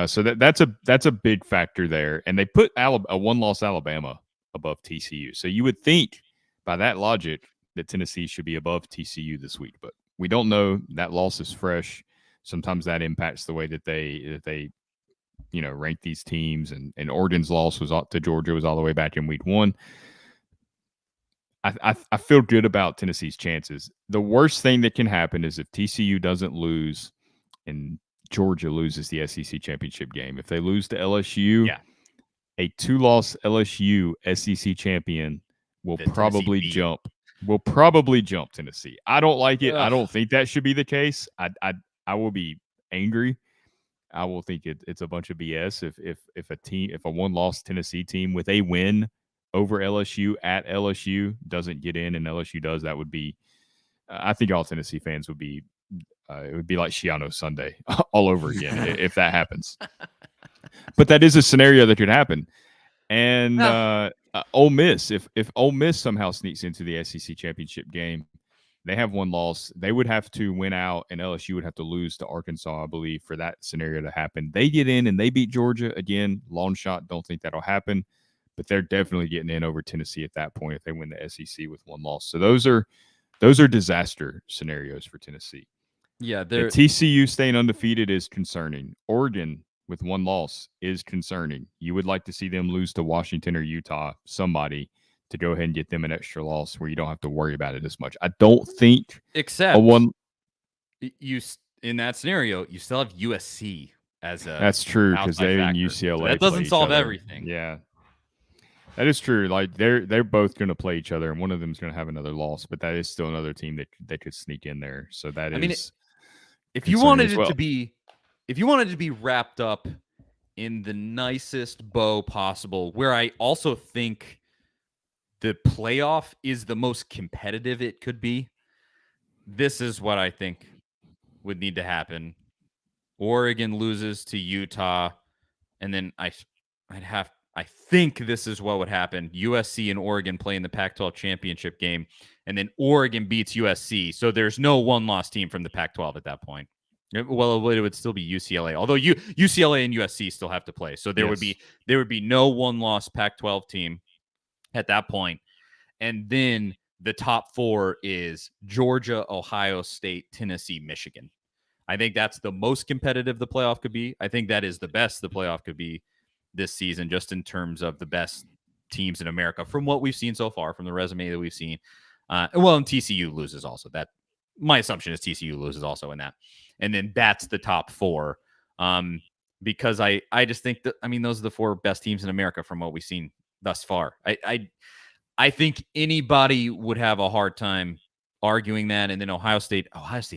So that's a big factor there. And they put a one-loss Alabama above TCU. So you would think by that logic that Tennessee should be above TCU this week, but we don't know. That loss is fresh. Sometimes that impacts the way that they rank these teams. And Oregon's loss to Georgia was all the way back in week 1. I feel good about Tennessee's chances. The worst thing that can happen is if TCU doesn't lose and Georgia loses the SEC championship game. If they lose to LSU, a 2-loss LSU SEC champion will probably jump Tennessee. I don't like it. I don't think that should be the case. I will be angry. I will think it's a bunch of BS if a one-loss Tennessee team with a win over LSU at LSU doesn't get in and LSU does. That would be, I think all Tennessee fans would be, it would be like Shiano Sunday all over again if that happens. But that is a scenario that could happen. And Ole Miss, if Ole Miss somehow sneaks into the SEC championship game, they have one loss. They would have to win out, and LSU would have to lose to Arkansas, I believe, for that scenario to happen. They get in and they beat Georgia. Again, long shot. Don't think that'll happen. But they're definitely getting in over Tennessee at that point if they win the SEC with one loss. So those are disaster scenarios for Tennessee. Yeah, the TCU staying undefeated is concerning. Oregon with one loss is concerning. You would like to see them lose to Washington or Utah, somebody, to go ahead and get them an extra loss where you don't have to worry about it as much. I don't think except you in that scenario, you still have USC as a that's true because they and UCLA. So that doesn't solve everything. Yeah. That is true. Like they're both going to play each other, and one of them is going to have another loss. But that is still another team that could sneak in there. So that is. I mean, if you wanted it to be wrapped up in the nicest bow possible, where I also think the playoff is the most competitive it could be, this is what I think would need to happen. Oregon loses to Utah, and then I think this is what would happen. USC and Oregon play in the Pac-12 championship game, and then Oregon beats USC. So there's no one-loss team from the Pac-12 at that point. Well, it would still be UCLA, although UCLA and USC still have to play. So there would be no one-loss Pac-12 team at that point. And then the top 4 is Georgia, Ohio State, Tennessee, Michigan. I think that's the most competitive the playoff could be. I think that is the best the playoff could be this season, just in terms of the best teams in America from what we've seen so far, from the resume that we've seen. Well, and TCU loses also. That my assumption is TCU loses also in that, and then that's the top four. Because I just think that, I mean, those are the four best teams in America from what we've seen thus far. I think anybody would have a hard time arguing that. And then Ohio State,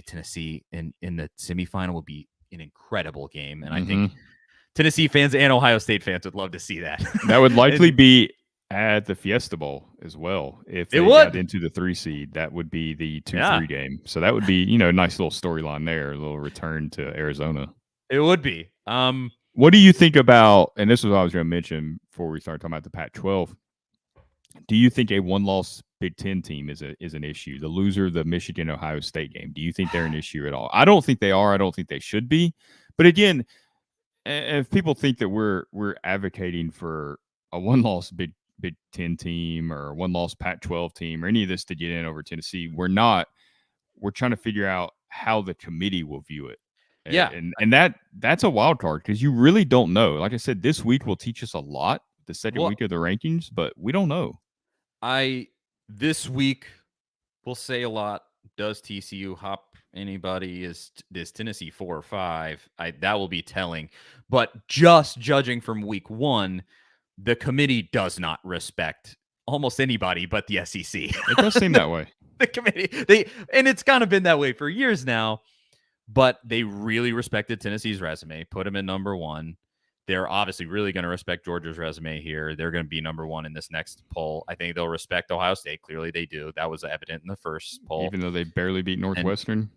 Tennessee in the semifinal will be an incredible game. And I think Tennessee fans and Ohio State fans would love to see that. That would likely be at the Fiesta Bowl as well. If they got into the 3 seed, that would be the 2-3 game. So that would be, a nice little storyline there, a little return to Arizona. It would be. What do you think about, and this was what I was going to mention before we started talking about the Pac-12, do you think a one-loss Big Ten team is an issue? The loser of the Michigan-Ohio State game, do you think they're an issue at all? I don't think they are. I don't think they should be. But again, if people think that we're advocating for a one-loss Big Ten team or a one-loss Pac-12 team or any of this to get in over Tennessee, we're not. We're trying to figure out how the committee will view it. Yeah. And that's a wild card because you really don't know. Like I said, this week will teach us a lot, the second week of the rankings, but we don't know. This week will say a lot. Does TCU hop anybody? Is Tennessee 4 or 5? That will be telling. But just judging from week 1, the committee does not respect almost anybody but the SEC. It does seem that way. The committee, and it's kind of been that way for years now. But they really respected Tennessee's resume, put them in number 1. They're obviously really going to respect Georgia's resume here. They're going to be number 1 in this next poll. I think they'll respect Ohio State. Clearly they do. That was evident in the first poll. Even though they barely beat Northwestern?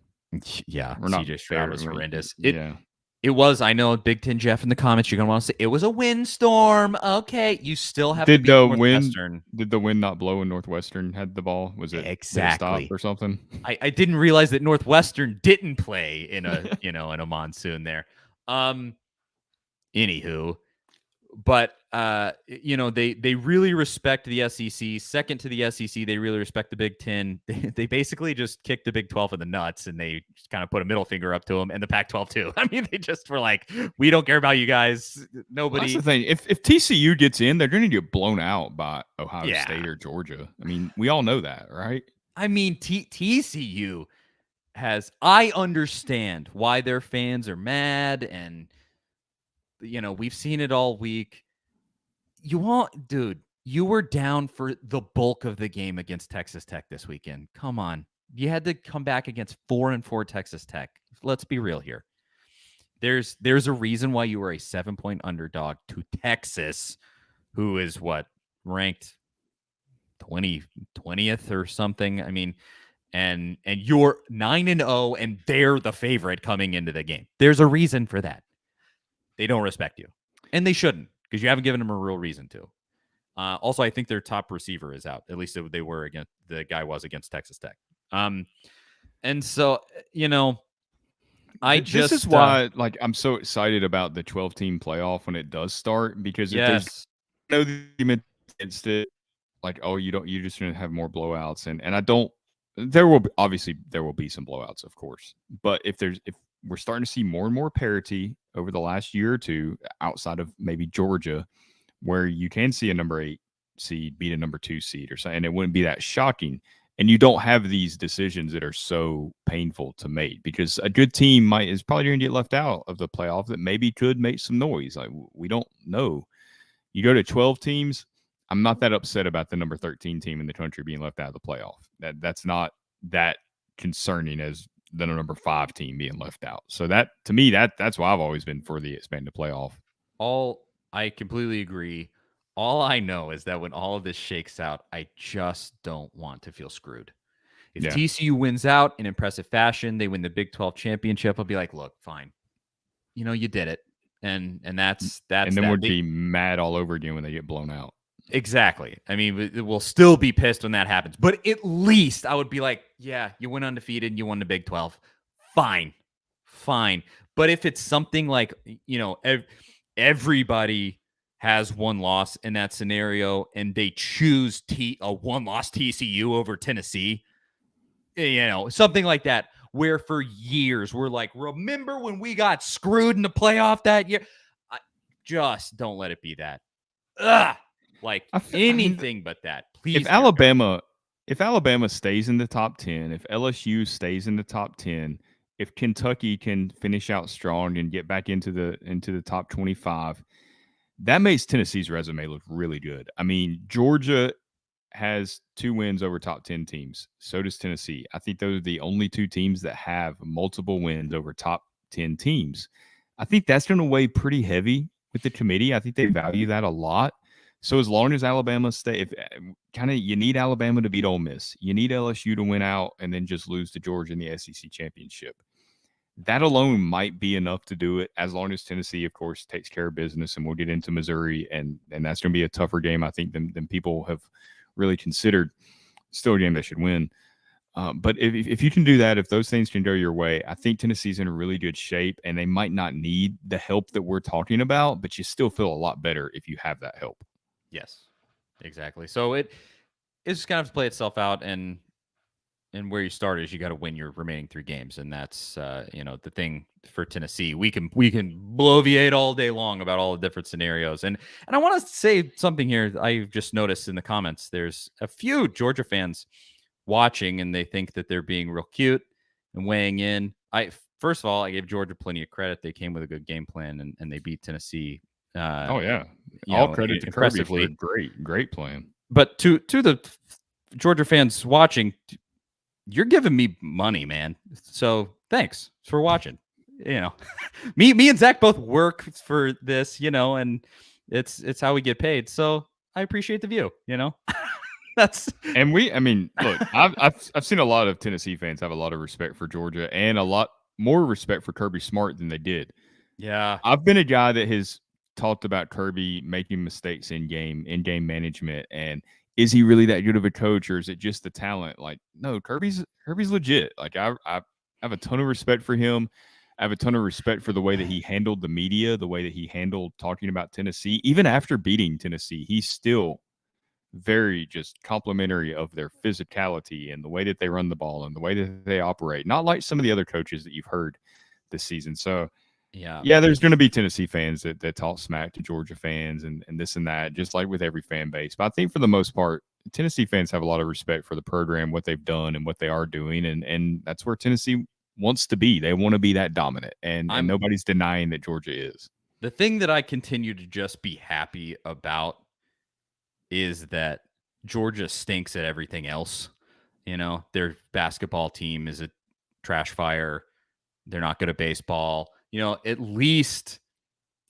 Yeah. Or not CJ Stroud was horrendous. Yeah. It was, I know, Big Ten Jeff in the comments, you're going to want to say, it was a windstorm. Okay. You still have to beat Northwestern. Did the wind not blow when Northwestern had the ball? Was it exactly stop or something? I didn't realize that Northwestern didn't play in a, in a monsoon there. Anywho, but they really respect the SEC. Second to the SEC, they really respect the Big Ten. They basically just kicked the Big 12 in the nuts, and they just kind of put a middle finger up to them, and the Pac-12 too. I mean, they just were like, "We don't care about you guys." Nobody. Well, that's the thing. If TCU gets in, they're going to get blown out by Ohio State or Georgia. I mean, we all know that, right? I mean, TCU has. I understand why their fans are mad, and we've seen it all week. You were down for the bulk of the game against Texas Tech this weekend. Come on. You had to come back against 4-4 Texas Tech. Let's be real here. There's a reason why you were a 7-point underdog to Texas, who is ranked 20th or something. I mean, and you're 9-0 and they're the favorite coming into the game. There's a reason for that. They don't respect you, and they shouldn't, because you haven't given them a real reason to. Also, I think their top receiver is out. At least the guy was against Texas Tech. And so, this is why I'm so excited about the 12-team playoff when it does start, because if there's no argument against it, you're just going to have more blowouts, and I don't. There will be some blowouts, of course, but if we're starting to see more and more parity over the last year or two, outside of maybe Georgia, where you can see a number 8 seed beat a number 2 seed or something, and it wouldn't be that shocking. And you don't have these decisions that are so painful to make, because a good team is probably going to get left out of the playoff that maybe could make some noise. We don't know. You go to 12 teams, I'm not that upset about the number 13 team in the country being left out of the playoff. That's not that concerning as the number 5 team being left out. So that, to me, that's why I've always been for the expanded playoff. I completely agree. All I know is that when all of this shakes out, I just don't want to feel screwed. If TCU wins out in impressive fashion, they win the Big 12 championship, I'll be like, look, fine. You did it. And that's and then we'd be mad all over again when they get blown out. Exactly. I mean, we'll still be pissed when that happens. But at least I would be like, yeah, you went undefeated and you won the Big 12. Fine. But if it's something like, everybody has one loss in that scenario and they choose a one-loss TCU over Tennessee, something like that, where for years we're like, remember when we got screwed in the playoff that year? Just don't let it be that. Ugh. Like anything but that. Please. If Alabama stays in the top 10, if LSU stays in the top 10, if Kentucky can finish out strong and get back into the top 25, that makes Tennessee's resume look really good. I mean, Georgia has 2 wins over top 10 teams. So does Tennessee. I think those are the only 2 teams that have multiple wins over top 10 teams. I think that's going to weigh pretty heavy with the committee. I think they value that a lot. So as long as Alabama you need Alabama to beat Ole Miss. You need LSU to win out and then just lose to Georgia in the SEC championship. That alone might be enough to do it, as long as Tennessee, of course, takes care of business, and we'll get into Missouri, and that's going to be a tougher game, I think, than people have really considered. Still a game they should win. But if you can do that, if those things can go your way, I think Tennessee's in a really good shape, and they might not need the help that we're talking about, but you still feel a lot better if you have that help. Yes, exactly. So it's just going to have to play itself out, and where you start is you got to win your remaining 3 games, and that's the thing for Tennessee. We can bloviate all day long about all the different scenarios, and I want to say something here. I've just noticed in the comments there's a few Georgia fans watching, and they think that they're being real cute and weighing in. First of all, I gave Georgia plenty of credit. They came with a good game plan, and they beat Tennessee. Oh yeah, all credit to Kirby for a great plan. But to the Georgia fans watching, you're giving me money, man. So thanks for watching. Me and Zach both work for this, and it's how we get paid. So I appreciate the view. Look, I've seen a lot of Tennessee fans have a lot of respect for Georgia and a lot more respect for Kirby Smart than they did. Yeah, I've been a guy that has talked about Kirby making mistakes in game management, and is he really that good of a coach, or is it just the talent? Like, no, Kirby's legit. Like, I have a ton of respect for him. I have a ton of respect for the way that he handled the media, the way that he handled talking about Tennessee. Even after beating Tennessee, he's still very just complimentary of their physicality and the way that they run the ball and the way that they operate. Not like some of the other coaches that you've heard this season. So yeah, there's going to be Tennessee fans that talk smack to Georgia fans and this and that, just like with every fan base. But I think for the most part, Tennessee fans have a lot of respect for the program, what they've done and what they are doing. And that's where Tennessee wants to be. They want to be that dominant. And nobody's denying that Georgia is. The thing that I continue to just be happy about is that Georgia stinks at everything else. Their basketball team is a trash fire. They're not good at baseball. At least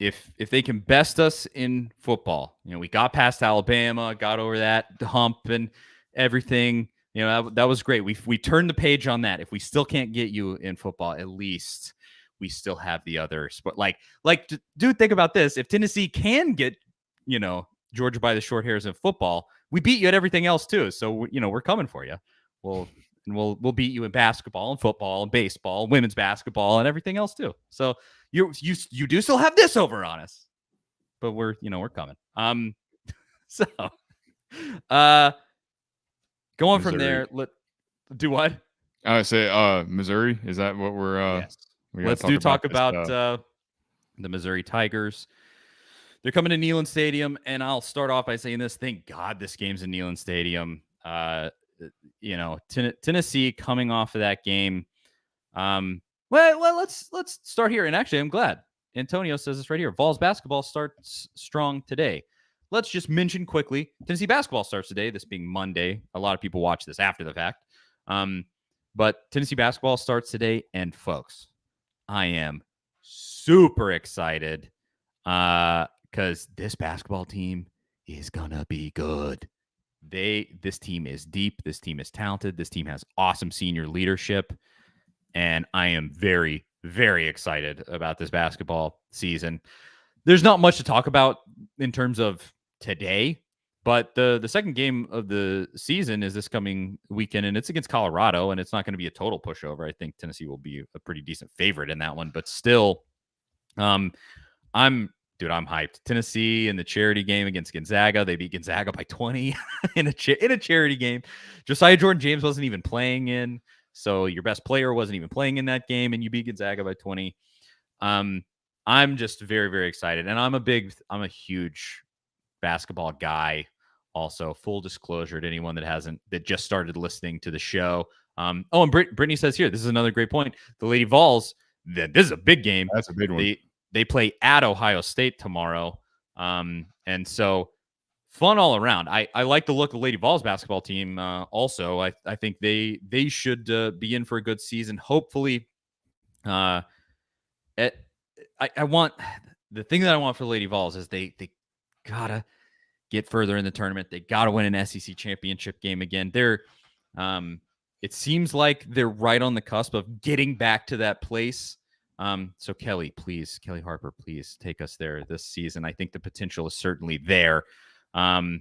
if they can best us in football, we got past Alabama, got over that hump and everything. That was great. We turned the page on that. If we still can't get you in football, at least we still have the others. But like, dude, think about this. If Tennessee can get, Georgia by the short hairs in football, we beat you at everything else too. So, we're coming for you. We'll beat you in basketball and football and baseball, women's basketball and everything else too. So you do still have this over on us, but we're coming. So going Missouri. From there, do what? I say Missouri. Is that what we're yes. Let's talk about the Missouri Tigers. They're coming to Neyland Stadium, and I'll start off by saying this. Thank God this game's in Neyland Stadium. Tennessee coming off of that game. Well, let's start here. And actually, I'm glad Antonio says this right here. Vols basketball starts strong today. Let's just mention quickly, Tennessee basketball starts today, this being Monday. A lot of people watch this after the fact. But Tennessee basketball starts today, and folks, I am super excited because this basketball team is gonna be good. This team is deep. This team is talented. This team has awesome senior leadership, and I am very, very excited about this basketball season. There's not much to talk about in terms of today, but the second game of the season is this coming weekend, and it's against Colorado, and it's not going to be a total pushover. I think Tennessee will be a pretty decent favorite in that one, but still, I'm hyped. Tennessee in the charity game against Gonzaga. They beat Gonzaga by 20 in a charity game. Josiah Jordan-James wasn't even playing in. So your best player wasn't even playing in that game, and you beat Gonzaga by 20. I'm just very, very excited, and I'm a huge basketball guy. Also, full disclosure to anyone that just started listening to the show. And Brittany says here, this is another great point. The Lady Vols, this is a big game. That's a big one. They play at Ohio State tomorrow, and so fun all around. I like the look of the Lady Vols basketball team. Also, I think they should be in for a good season. Hopefully, I want the thing that I want for the Lady Vols is they gotta get further in the tournament. They gotta win an SEC championship game again. It seems like they're right on the cusp of getting back to that place. So Kelly Harper, please take us there this season. I think the potential is certainly there. So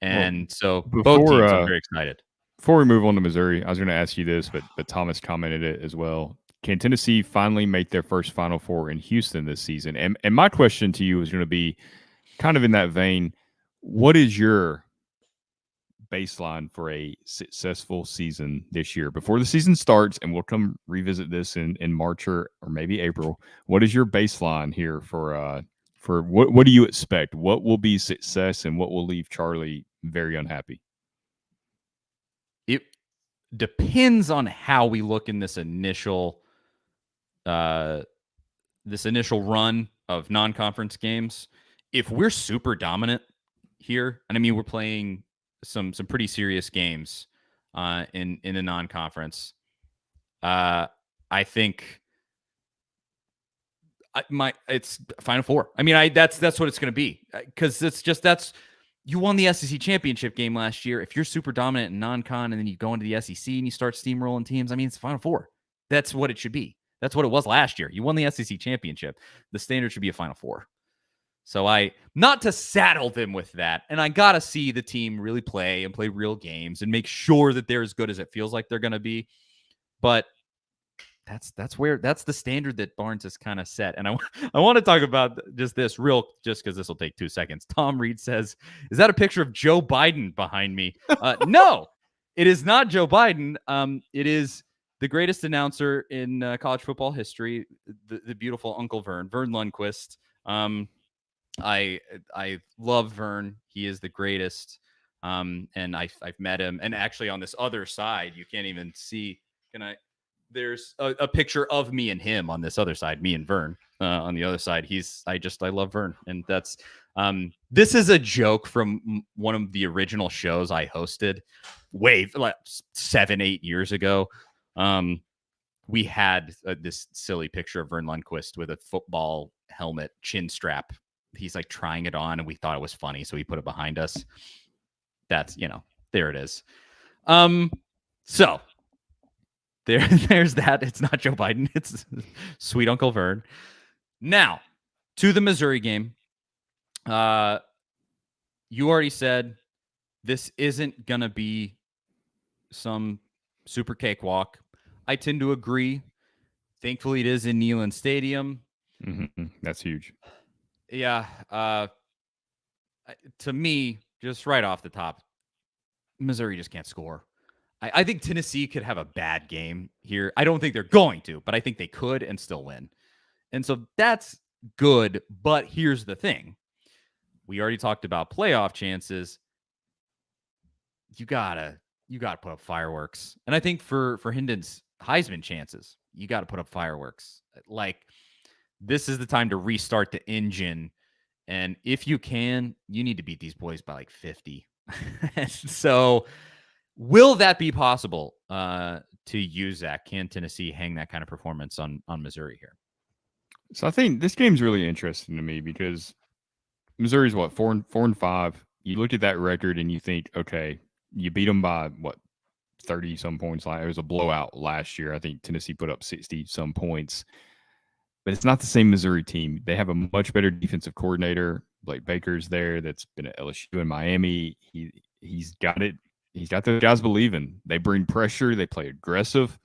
both teams are very excited. Before we move on to Missouri, I was going to ask you this, but Thomas commented it as well. Can Tennessee finally make their first Final Four in Houston this season? And my question to you is going to be kind of in that vein. What is your baseline for a successful season this year before the season starts? And we'll come revisit this in March or maybe April. What is your baseline here for what do you expect? What will be success and what will leave Charlie very unhappy? It depends on how we look in this initial run of non-conference games. If we're super dominant here, and I mean we're playing some pretty serious games in the non-conference, I think it's Final Four. I mean, that's what it's going to be, because that's you won the SEC championship game last year. If you're super dominant in non-con and then you go into the SEC and you start steamrolling teams, I mean, it's Final Four. That's what it should be. That's what it was last year. You won the SEC championship. The standard should be a Final Four. So not to saddle them with that, and I got to see the team really play and play real games and make sure that they're as good as it feels like they're going to be. But that's the standard that Barnes has kind of set. And I want to talk about just because this will take 2 seconds. Tom Reed says, is that a picture of Joe Biden behind me? No, it is not Joe Biden. It is the greatest announcer in college football history, the beautiful Uncle Vern Lundquist. I love Vern. He is the greatest. And I've met him. And actually on this other side, you can't even see. There's a picture of me and him on this other side, me and Vern on the other side. I love Vern. And that's, this is a joke from one of the original shows I hosted like 7-8 years ago. We had this silly picture of Vern Lundquist with a football helmet chin strap. He's like trying it on and we thought it was funny. So we put it behind us. That's, there it is. So there's that. It's not Joe Biden. It's sweet Uncle Vern. Now to the Missouri game. You already said this isn't going to be some super cakewalk. I tend to agree. Thankfully, it is in Neyland Stadium. Mm-hmm. That's huge. Yeah. To me, just right off the top, Missouri just can't score. I think Tennessee could have a bad game here. I don't think they're going to, but I think they could and still win. And so that's good. But here's the thing. We already talked about playoff chances. You gotta put up fireworks. And I think for Hendon's Heisman chances, you got to put up fireworks. Like, this is the time to restart the engine. And if you can, you need to beat these boys by like 50. So will that be possible to use that? Can Tennessee hang that kind of performance on Missouri here? So I think this game's really interesting to me because Missouri's what, 4-5. You look at that record and you think, okay, you beat them by what, 30 some points. It was a blowout last year. I think Tennessee put up 60 some points, but it's not the same Missouri team. They have a much better defensive coordinator. Blake Baker's there. That's been at LSU and Miami. He's got it. He's got the guys believing. They bring pressure. They play aggressive.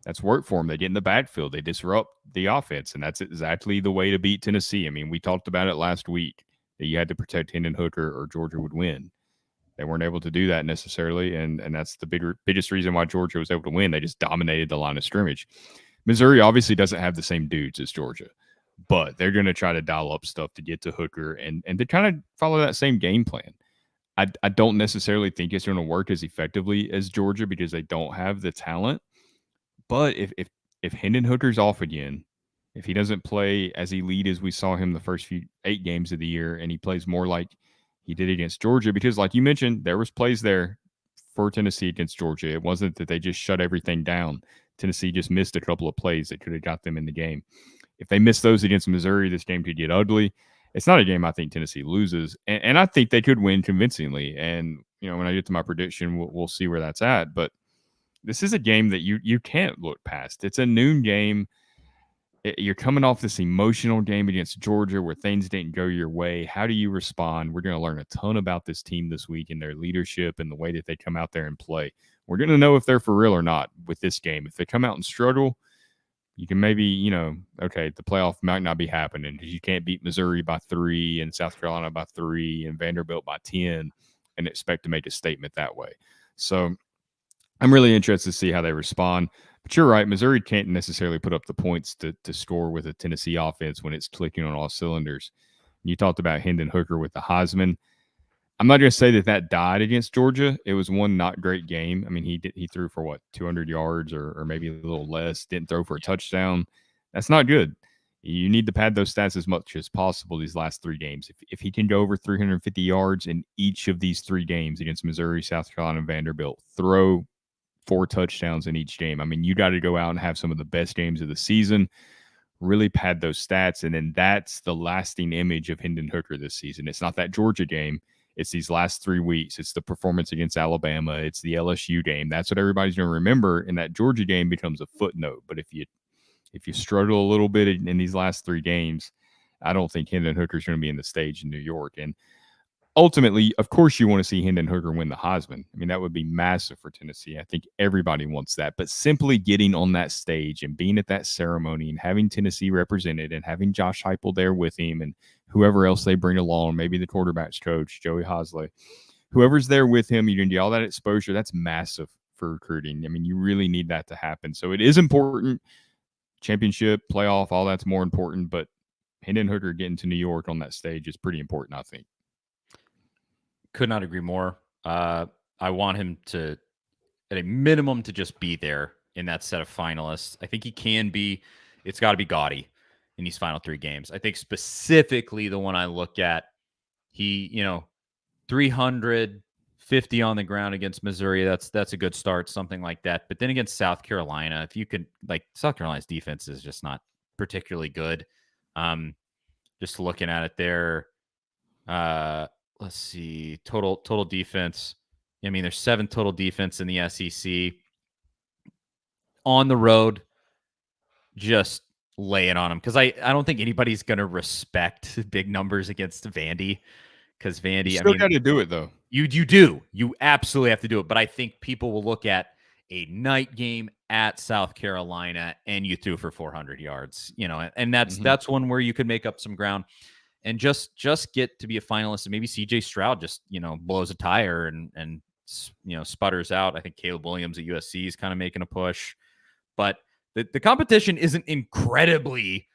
That's worked for them. They get in the backfield. They disrupt the offense, and that's exactly the way to beat Tennessee. I mean, we talked about it last week that you had to protect Hendon Hooker or Georgia would win. They weren't able to do that necessarily, and that's the biggest reason why Georgia was able to win. They just dominated the line of scrimmage. Missouri obviously doesn't have the same dudes as Georgia, but they're going to try to dial up stuff to get to Hooker and to kind of follow that same game plan. I don't necessarily think it's going to work as effectively as Georgia because they don't have the talent. But if Hendon Hooker's off again, if he doesn't play as elite as we saw him the first 8 games of the year, and he plays more like he did against Georgia, because like you mentioned, there was plays there for Tennessee against Georgia. It wasn't that they just shut everything down. Tennessee just missed a couple of plays that could have got them in the game. If they miss those against Missouri, this game could get ugly. It's not a game I think Tennessee loses, and I think they could win convincingly. And when I get to my prediction, we'll see where that's at. But this is a game that you can't look past. It's a noon game. You're coming off this emotional game against Georgia where things didn't go your way. How do you respond? We're going to learn a ton about this team this week and their leadership and the way that they come out there and play. We're going to know if they're for real or not with this game. If they come out and struggle, you can maybe, okay, the playoff might not be happening because you can't beat Missouri by 3 and South Carolina by 3 and Vanderbilt by 10 and expect to make a statement that way. So I'm really interested to see how they respond. But you're right, Missouri can't necessarily put up the points to score with a Tennessee offense when it's clicking on all cylinders. You talked about Hendon Hooker with the Heisman. I'm not going to say that died against Georgia. It was one not great game. I mean, he threw for 200 yards or maybe a little less, didn't throw for a touchdown. That's not good. You need to pad those stats as much as possible these last 3 games. If he can go over 350 yards in each of these 3 games against Missouri, South Carolina, and Vanderbilt, throw 4 touchdowns in each game. I mean, you got to go out and have some of the best games of the season, really pad those stats, and then that's the lasting image of Hendon Hooker this season. It's not that Georgia game. It's these last 3 weeks. It's the performance against Alabama. It's the LSU game. That's what everybody's going to remember, and that Georgia game becomes a footnote. But if you struggle a little bit in these last 3 games, I don't think Hendon Hooker's going to be in the stage in New York. And ultimately, of course, you want to see Hendon Hooker win the Heisman. I mean, that would be massive for Tennessee. I think everybody wants that. But simply getting on that stage and being at that ceremony and having Tennessee represented and having Josh Heupel there with him and whoever else they bring along, maybe the quarterback's coach, Joey Hosley, whoever's there with him, you can get all that exposure. That's massive for recruiting. I mean, you really need that to happen. So it is important. Championship, playoff, all that's more important. But Hendon Hooker getting to New York on that stage is pretty important, I think. Could not agree more. I want him to, at a minimum, to just be there in that set of finalists. I think he can be. It's got to be gaudy in these final 3 games. I think specifically the one I look at, he, 350 on the ground against Missouri. That's a good start, something like that. But then against South Carolina, if you could, South Carolina's defense is just not particularly good. Just looking at it there, let's see, total defense. I mean, there's 7 total defense in the SEC. On the road, just lay it on them, because I don't think anybody's going to respect big numbers against Vandy, because Vandy, you still got to do it, though. You do. You absolutely have to do it. But I think people will look at a night game at South Carolina and you threw for 400 yards, and that's one where you could make up some ground and just get to be a finalist. And maybe CJ Stroud just, blows a tire and sputters out. I think Caleb Williams at USC is kind of making a push, but the competition isn't incredibly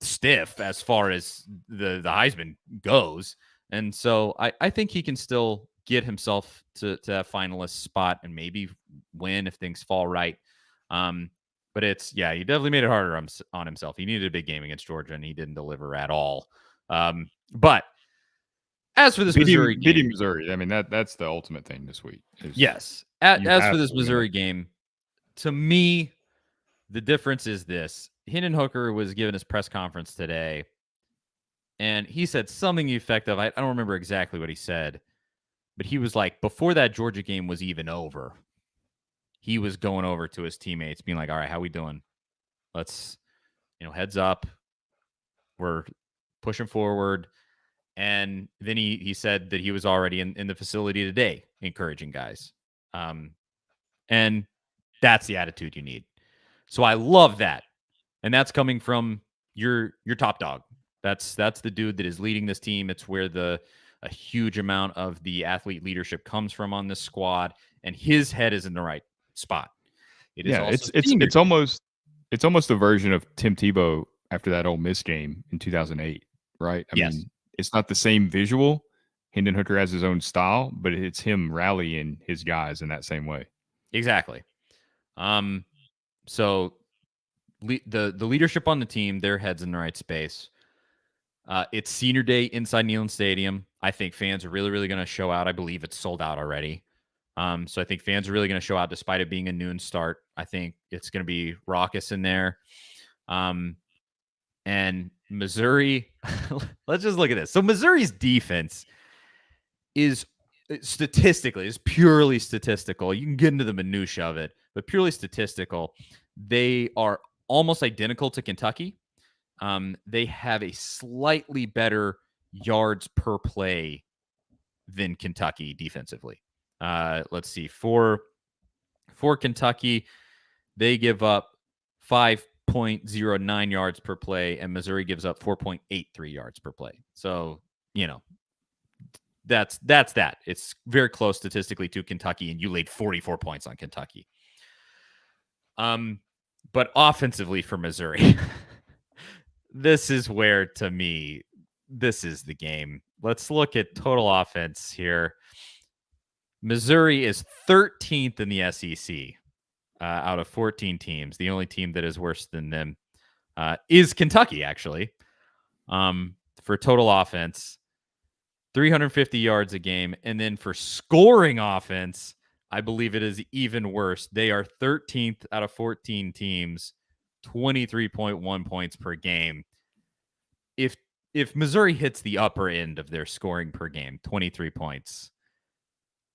stiff as far as the Heisman goes. And so I think he can still get himself to that finalist spot and maybe win if things fall right. But he definitely made it harder on himself. He needed a big game against Georgia and he didn't deliver at all. But as for this Missouri game, beating Missouri, I mean, that's the ultimate thing this week. Yes. As for this Missouri game, to me, the difference is this. Hendon Hooker was given his press conference today, and he said something effective. I don't remember exactly what he said, but he was like, before that Georgia game was even over, he was going over to his teammates being like, all right, how we doing? Let's, heads up. We're pushing forward. And then he said that he was already in the facility today, encouraging guys. And that's the attitude you need. So I love that. And that's coming from your top dog. That's the dude that is leading this team. It's where the a huge amount of the athlete leadership comes from on this squad, and his head is in the right spot. It is Yeah, also it's senior it's almost a version of Tim Tebow after that Ole Miss game in 2008, right? I Yes, mean, it's not the same visual. Hendon Hooker has his own style, but it's him rallying his guys in that same way. exactly. So the leadership on the team, their heads in the right space. It's senior day inside Neyland Stadium. I think fans are really, really going to show out. I believe it's sold out already. So I think fans are really going to show out despite it being a noon start. I think it's going to be raucous in there. And Missouri, let's just look at this. So Missouri's defense is statistically, is purely statistical. You can get into the minutia of it, but purely statistical. They are almost identical to Kentucky. They have a slightly better yards per play than Kentucky defensively. Let's see. For Kentucky, they give up 5.09 yards per play, and Missouri gives up 4.83 yards per play. So, that's that. It's very close statistically to Kentucky, and you laid 44 points on Kentucky. But offensively for Missouri, this is where, to me, this is the game. Let's look at total offense here. Missouri is 13th in the SEC out of 14 teams. The only team that is worse than them is Kentucky, actually, for total offense, 350 yards a game. And then for scoring offense, I believe it is even worse. They are 13th out of 14 teams, 23.1 points per game. If Missouri hits the upper end of their scoring per game, 23 points,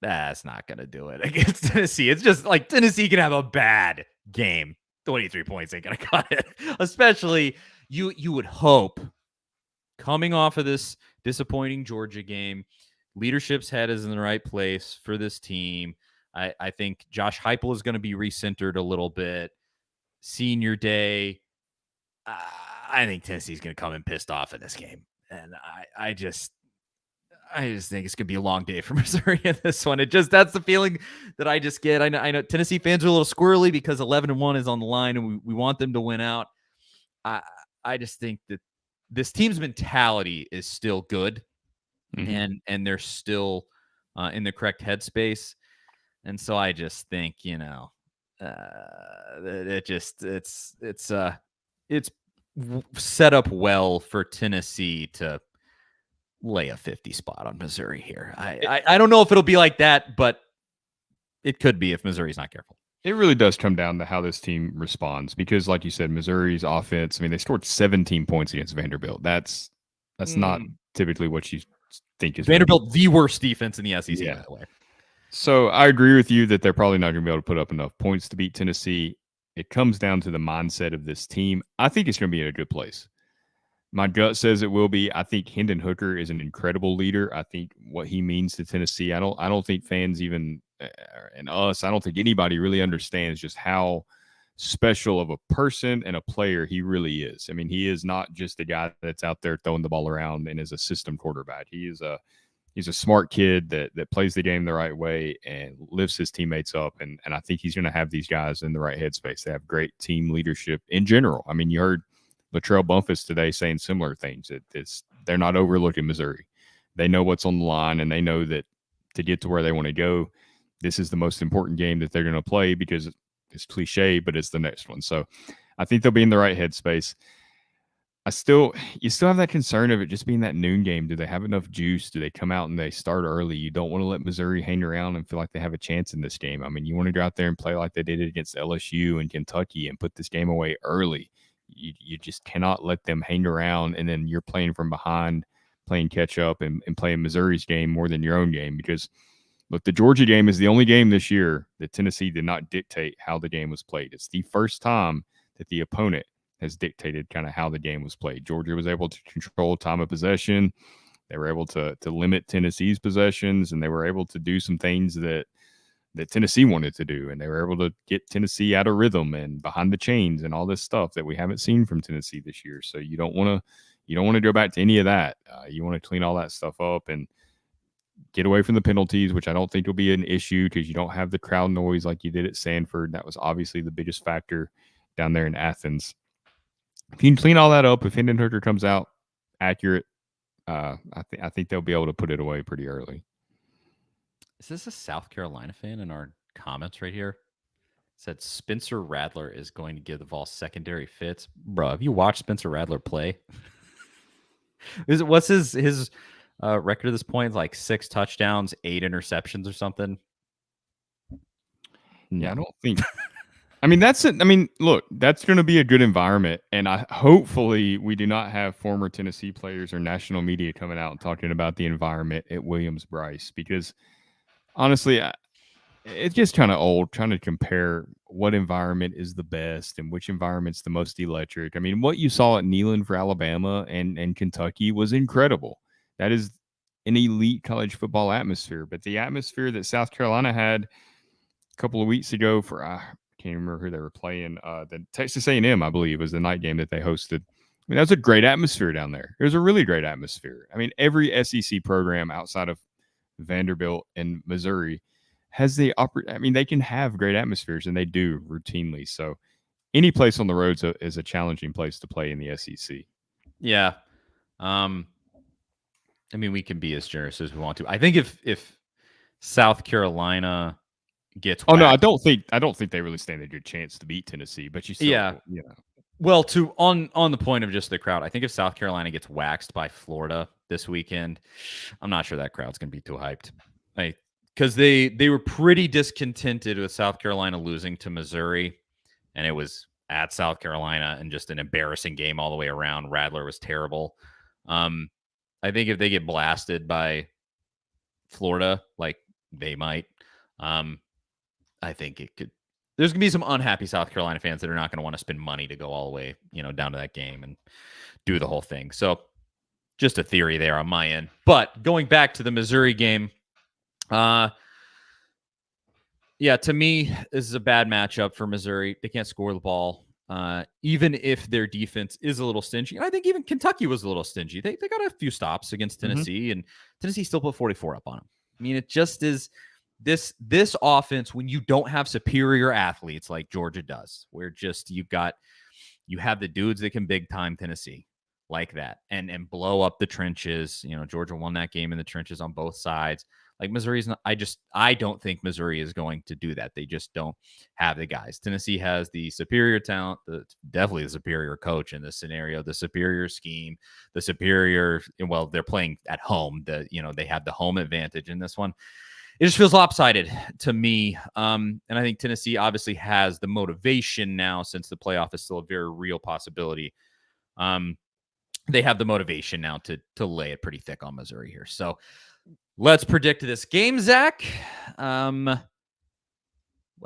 that's not going to do it against Tennessee. It's just like Tennessee can have a bad game. 23 points ain't going to cut it. Especially you would hope, coming off of this disappointing Georgia game, leadership's head is in the right place for this team. I think Josh Heupel is going to be recentered a little bit. Senior day, I think Tennessee's going to come in pissed off in this game. And I just think it's going to be a long day for Missouri in this one. That's the feeling that I just get. I know Tennessee fans are a little squirrely because 11-1 is on the line and we want them to win out. I just think that this team's mentality is still good, and they're still in the correct headspace. And so I just think, it's set up well for Tennessee to lay a 50 spot on Missouri here. I don't know if it'll be like that, but it could be if Missouri's not careful. It really does come down to how this team responds because, like you said, Missouri's offense, I mean, they scored 17 points against Vanderbilt. That's not typically what you think is Vanderbilt, the worst defense in the SEC, by the way. So I agree with you that they're probably not going to be able to put up enough points to beat Tennessee. It comes down to the mindset of this team. I think it's going to be in a good place. My gut says it will be. I think Hendon Hooker is an incredible leader. I think what he means to Tennessee, I don't think fans even and us, I don't think anybody really understands just how special of a person and a player he really is. I mean, he is not just a guy that's out there throwing the ball around and is a system quarterback. He's a smart kid that plays the game the right way and lifts his teammates up. And I think he's going to have these guys in the right headspace. They have great team leadership in general. I mean, you heard Latrell Bumpus today saying similar things. They're not overlooking Missouri. They know what's on the line, and they know that to get to where they want to go, this is the most important game that they're going to play because it's cliche, but it's the next one. So I think they'll be in the right headspace. You still have that concern of it just being that noon game. Do they have enough juice? Do they come out and they start early? You don't want to let Missouri hang around and feel like they have a chance in this game. I mean, you want to go out there and play like they did against LSU and Kentucky and put this game away early. You just cannot let them hang around and then you're playing from behind, playing catch up and playing Missouri's game more than your own game. Because, look, the Georgia game is the only game this year that Tennessee did not dictate how the game was played. It's the first time that the opponent has dictated kind of how the game was played. Georgia was able to control time of possession. They were able to limit Tennessee's possessions, and they were able to do some things that Tennessee wanted to do, and they were able to get Tennessee out of rhythm and behind the chains and all this stuff that we haven't seen from Tennessee this year. So you don't want to go back to any of that. You want to clean all that stuff up, and get away from the penalties, which I don't think will be an issue because you don't have the crowd noise like you did at Sanford. That was obviously the biggest factor down there in Athens. If you can clean all that up, if Hendon Hooker comes out accurate, I think they'll be able to put it away pretty early. Is this a South Carolina fan in our comments right here? Said Spencer Radler is going to give the Vols secondary fits. Bro, have you watched Spencer Radler play? What's his record at this point? Like 6 touchdowns, 8 interceptions or something? No. Yeah, I don't think. I mean, that's it. I mean, look, that's going to be a good environment, and hopefully we do not have former Tennessee players or national media coming out and talking about the environment at Williams-Brice because honestly, it's just kind of old trying to compare what environment is the best and which environment's the most electric. I mean, what you saw at Neyland for Alabama and Kentucky was incredible. That is an elite college football atmosphere. But the atmosphere that South Carolina had a couple of weeks ago for I can't remember who they were playing. The Texas A&M, I believe, was the night game that they hosted. I mean, that was a great atmosphere down there. It was a really great atmosphere. I mean, every SEC program outside of Vanderbilt and Missouri has the I mean, they can have great atmospheres, and they do routinely. So any place on the road is a challenging place to play in the SEC. Yeah. I mean, we can be as generous as we want to. I think if South Carolina gets no, I don't think they really stand a good chance to beat Tennessee, but you still, you know. Well, on the point of just the crowd, I think if South Carolina gets waxed by Florida this weekend, I'm not sure that crowd's going to be too hyped. Because they were pretty discontented with South Carolina losing to Missouri, and it was at South Carolina and just an embarrassing game all the way around. Radler was terrible. I think if they get blasted by Florida, like they might, I think it could. There's going to be some unhappy South Carolina fans that are not going to want to spend money to go all the way, down to that game and do the whole thing. So just a theory there on my end. But going back to the Missouri game, yeah, to me, this is a bad matchup for Missouri. They can't score the ball, even if their defense is a little stingy. And I think even Kentucky was a little stingy. They got a few stops against Tennessee, and Tennessee still put 44 up on them. I mean, it just is this offense when you don't have superior athletes like Georgia does, where just you have the dudes that can big time Tennessee like that and blow up the trenches. Georgia won that game in the trenches on both sides. Like Missouri's not, I don't think Missouri is going to do that. They just don't have the guys. Tennessee has the superior talent, definitely the superior coach in this scenario, the superior scheme, the superior, well, they're playing at home. They have the home advantage in this one. It just feels lopsided to me. And I think Tennessee obviously has the motivation now, since the playoff is still a very real possibility. They have the motivation now to lay it pretty thick on Missouri here. So let's predict this game, Zach. I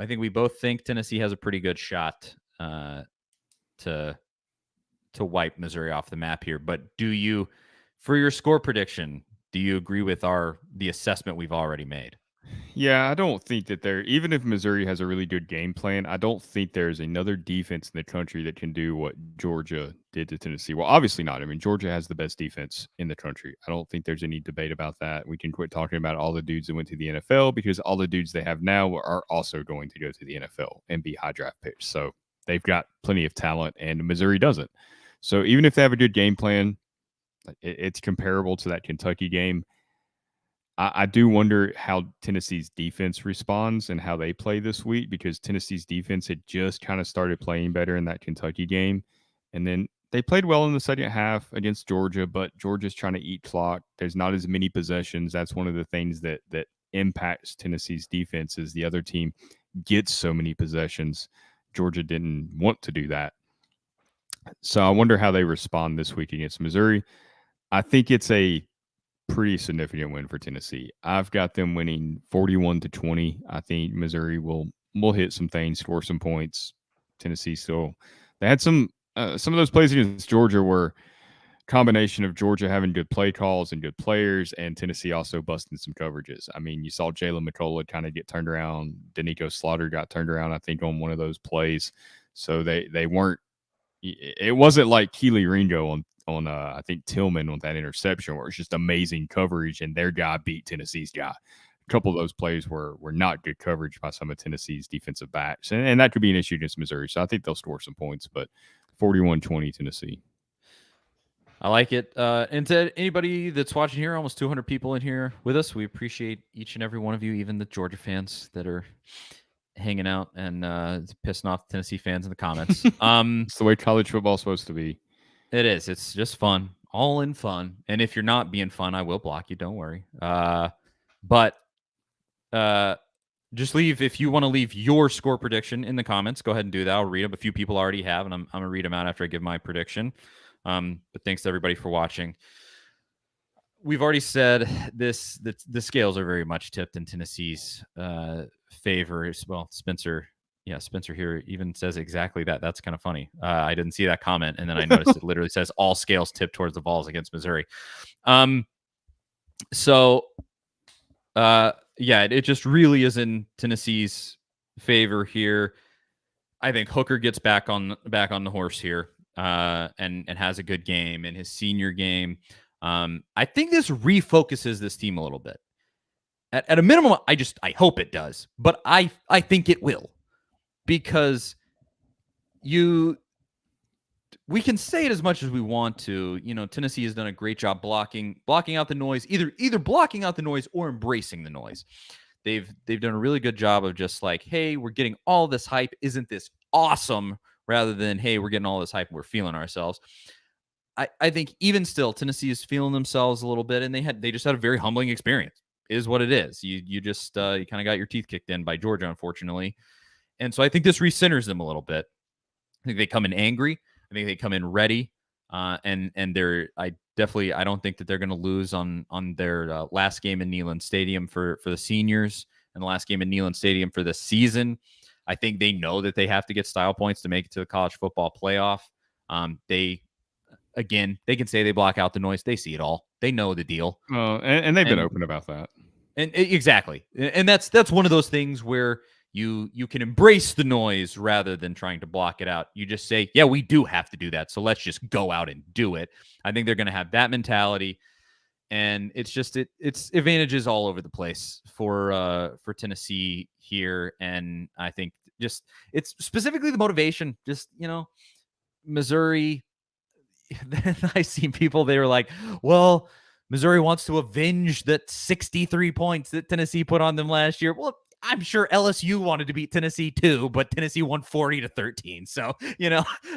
think we both think Tennessee has a pretty good shot to wipe Missouri off the map here. But for your score prediction, do you agree with the assessment we've already made? Yeah, I don't think that even if Missouri has a really good game plan, I don't think there's another defense in the country that can do what Georgia did to Tennessee. Well, obviously not. I mean, Georgia has the best defense in the country. I don't think there's any debate about that. We can quit talking about all the dudes that went to the NFL, because all the dudes they have now are also going to go to the NFL and be high draft picks. So they've got plenty of talent, and Missouri doesn't. So even if they have a good game plan, it's comparable to that Kentucky game. I do wonder how Tennessee's defense responds and how they play this week, because Tennessee's defense had just kind of started playing better in that Kentucky game. And then they played well in the second half against Georgia, but Georgia's trying to eat clock. There's not as many possessions. That's one of the things that impacts Tennessee's defense, is the other team gets so many possessions. Georgia didn't want to do that. So I wonder how they respond this week against Missouri. I think it's a pretty significant win for Tennessee. I've got them winning 41-20. I think Missouri will hit some things, score some points. Tennessee still, they had some of those plays against Georgia were combination of Georgia having good play calls and good players, and Tennessee also busting some coverages. I mean, you saw Jalen McCullough kind of get turned around. Danico Slaughter got turned around, I think, on one of those plays. So they weren't. It wasn't like Keely Ringo I think Tillman with that interception, where it's just amazing coverage, and their guy beat Tennessee's guy. A couple of those plays were not good coverage by some of Tennessee's defensive backs, and that could be an issue against Missouri. So I think they'll score some points, but 41-20 Tennessee. I like it. And to anybody that's watching here, almost 200 people in here with us, we appreciate each and every one of you, even the Georgia fans that are hanging out and pissing off Tennessee fans in the comments. It's the way college football is supposed to be. It is. It's just fun, all in fun. And if you're not being fun, I will block you. Don't worry. But just leave, if you want to leave your score prediction in the comments, go ahead and do that. I'll read them. A few people already have, and I'm going to read them out after I give my prediction. But thanks to everybody for watching. We've already said this, the scales are very much tipped in Tennessee's favor. Well, Spencer here even says exactly that. That's kind of funny. I didn't see that comment, and then I noticed it literally says all scales tip towards the Vols against Missouri. It just really is in Tennessee's favor here. I think Hooker gets back on the horse here, and has a good game in his senior game. I think this refocuses this team a little bit. At a minimum, I hope it does, but I think it will, because we can say it as much as we want to. Tennessee has done a great job blocking out the noise, either blocking out the noise or embracing the noise. They've done a really good job of just like, hey, we're getting all this hype. Isn't this awesome? Rather than, hey, we're getting all this hype and we're feeling ourselves. I think even still, Tennessee is feeling themselves a little bit, and they just had a very humbling experience. Is what it is. You just you kind of got your teeth kicked in by Georgia, unfortunately. And so I think this recenters them a little bit. I think they come in angry. I think they come in ready. And I don't think that they're going to lose on their last game in Neyland Stadium for the seniors, and the last game in Neyland Stadium for the season. I think they know that they have to get style points to make it to the college football playoff. They can say they block out the noise. They see it all. They know the deal. And they've been open about that. And exactly. And that's one of those things where you can embrace the noise rather than trying to block it out. You just say, yeah, we do have to do that, so let's just go out and do it. I think they're going to have that mentality, and it's advantages all over the place for Tennessee here. And I think just it's specifically the motivation. Just Missouri. I see people, they were like, well, Missouri wants to avenge that 63 points that Tennessee put on them last year. Well, I'm sure LSU wanted to beat Tennessee too, but Tennessee won 40-13. So,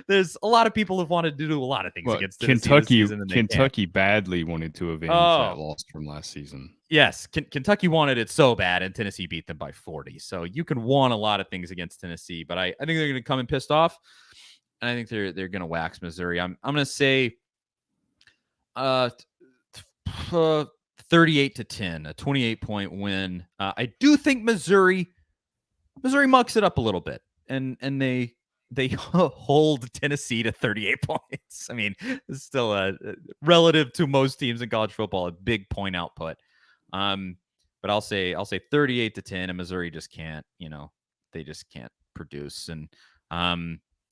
there's a lot of people who've wanted to do a lot of things against Tennessee. Kentucky badly wanted to avenge that loss from last season. Yes, Kentucky wanted it so bad, and Tennessee beat them by 40. So you can want a lot of things against Tennessee, but I think they're going to come in pissed off. And I think they're going to wax Missouri. I'm going to say 38-10, a 28-point win. I do think Missouri mucks it up a little bit, and they hold Tennessee to 38 points. I mean, it's still a relative to most teams in college football, a big point output. But I'll say 38-10, and Missouri just can't. They just can't produce. And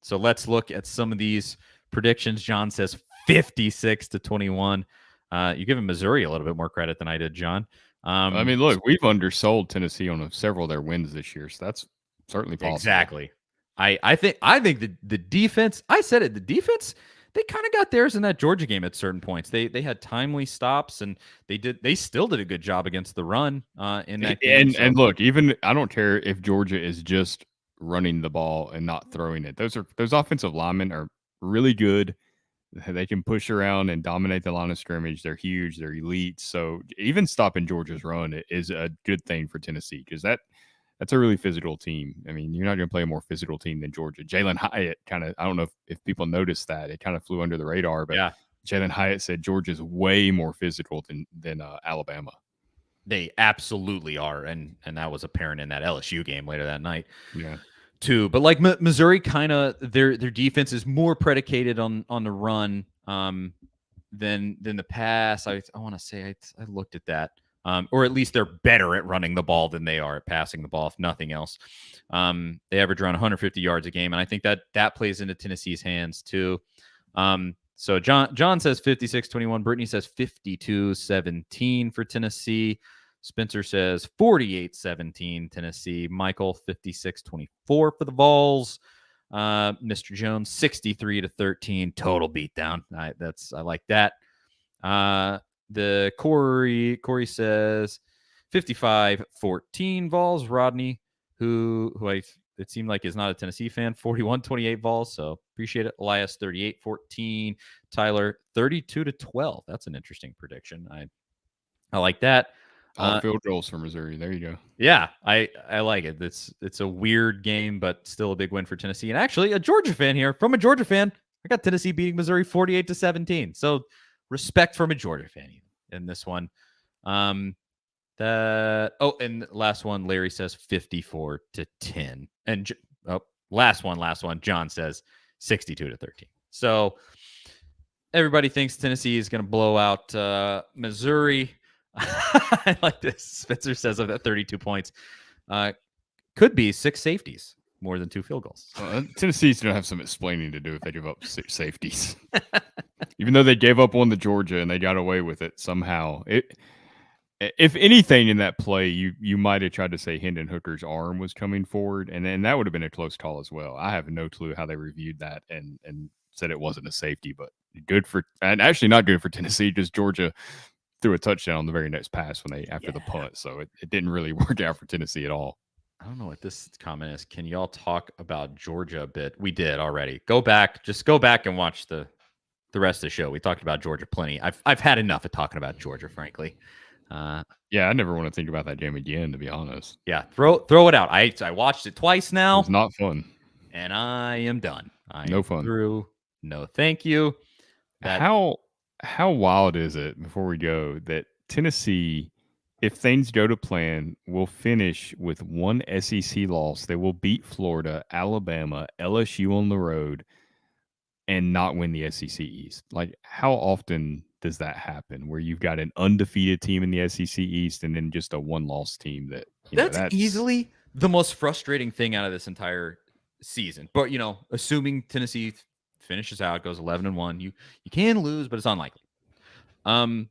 so let's look at some of these predictions. John says 56-21. You're giving Missouri a little bit more credit than I did, John. I mean, look, we've undersold Tennessee on several of their wins this year, so that's certainly possible. Exactly. I think the defense. I said it. The defense, they kind of got theirs in that Georgia game at certain points. They had timely stops, and they still did a good job against the run in that game. And look, even I don't care if Georgia is just running the ball and not throwing it. Those offensive linemen are really good. They can push around and dominate the line of scrimmage. They're huge. They're elite. So even stopping Georgia's run is a good thing for Tennessee, because that's a really physical team. I mean, you're not going to play a more physical team than Georgia. Jalen Hyatt I don't know if people noticed that. It kind of flew under the radar, but yeah. Jalen Hyatt said Georgia's way more physical than Alabama. They absolutely are, and that was apparent in that LSU game later that night. Yeah. Too, but like Missouri, kind of their defense is more predicated on the run than the pass. I want to say I looked at that, or at least they're better at running the ball than they are at passing the ball, if nothing else. They average around 150 yards a game, and I think that plays into Tennessee's hands too. So John says 56-21. Brittany says 52-17 for Tennessee. Spencer says 48-17 Tennessee. Michael 56-24 for the Vols. Mr. Jones 63-13 total beatdown. I like that. The Corey says 55-14 Vols. Rodney, who it seemed like is not a Tennessee fan, 41-28 Vols. So appreciate it. Elias 38-14. Tyler 32-12. That's an interesting prediction. I like that. All field goals for Missouri. There you go. Yeah, I like it. It's a weird game, but still a big win for Tennessee. And actually, a Georgia fan here. From a Georgia fan, I got Tennessee beating Missouri 48-17. So respect from a Georgia fan in this one. And last one, Larry says 54-10. And last one, John says 62-13. So everybody thinks Tennessee is going to blow out Missouri. I like this. Spencer says of that 32 points, could be 6 safeties, more than 2 field goals. Tennessee's going to have some explaining to do if they give up 6 safeties. Even though they gave up one to Georgia and they got away with it somehow. If anything in that play, you might have tried to say Hendon Hooker's arm was coming forward, and then that would have been a close call as well. I have no clue how they reviewed that and said it wasn't a safety, but actually not good for Tennessee, just Georgia threw a touchdown on the very next pass after the punt. So it didn't really work out for Tennessee at all. I don't know what this comment is. Can y'all talk about Georgia a bit? We did already. Go back and watch the rest of the show. We talked about Georgia plenty. I've had enough of talking about Georgia, frankly. Yeah, I never want to think about that game again, to be honest. Yeah, throw it out. I watched it twice now. It's not fun. And I am done. No fun. Through. No, thank you. How wild is it, before we go, that Tennessee, if things go to plan, will finish with 1 SEC loss. They will beat Florida, Alabama, LSU on the road, and not win the SEC East. Like, how often does that happen, where you've got an undefeated team in the SEC East and then just a 1-loss team that's easily the most frustrating thing out of this entire season. But, assuming Tennessee finishes out, goes 11-1, you can lose, but it's unlikely. The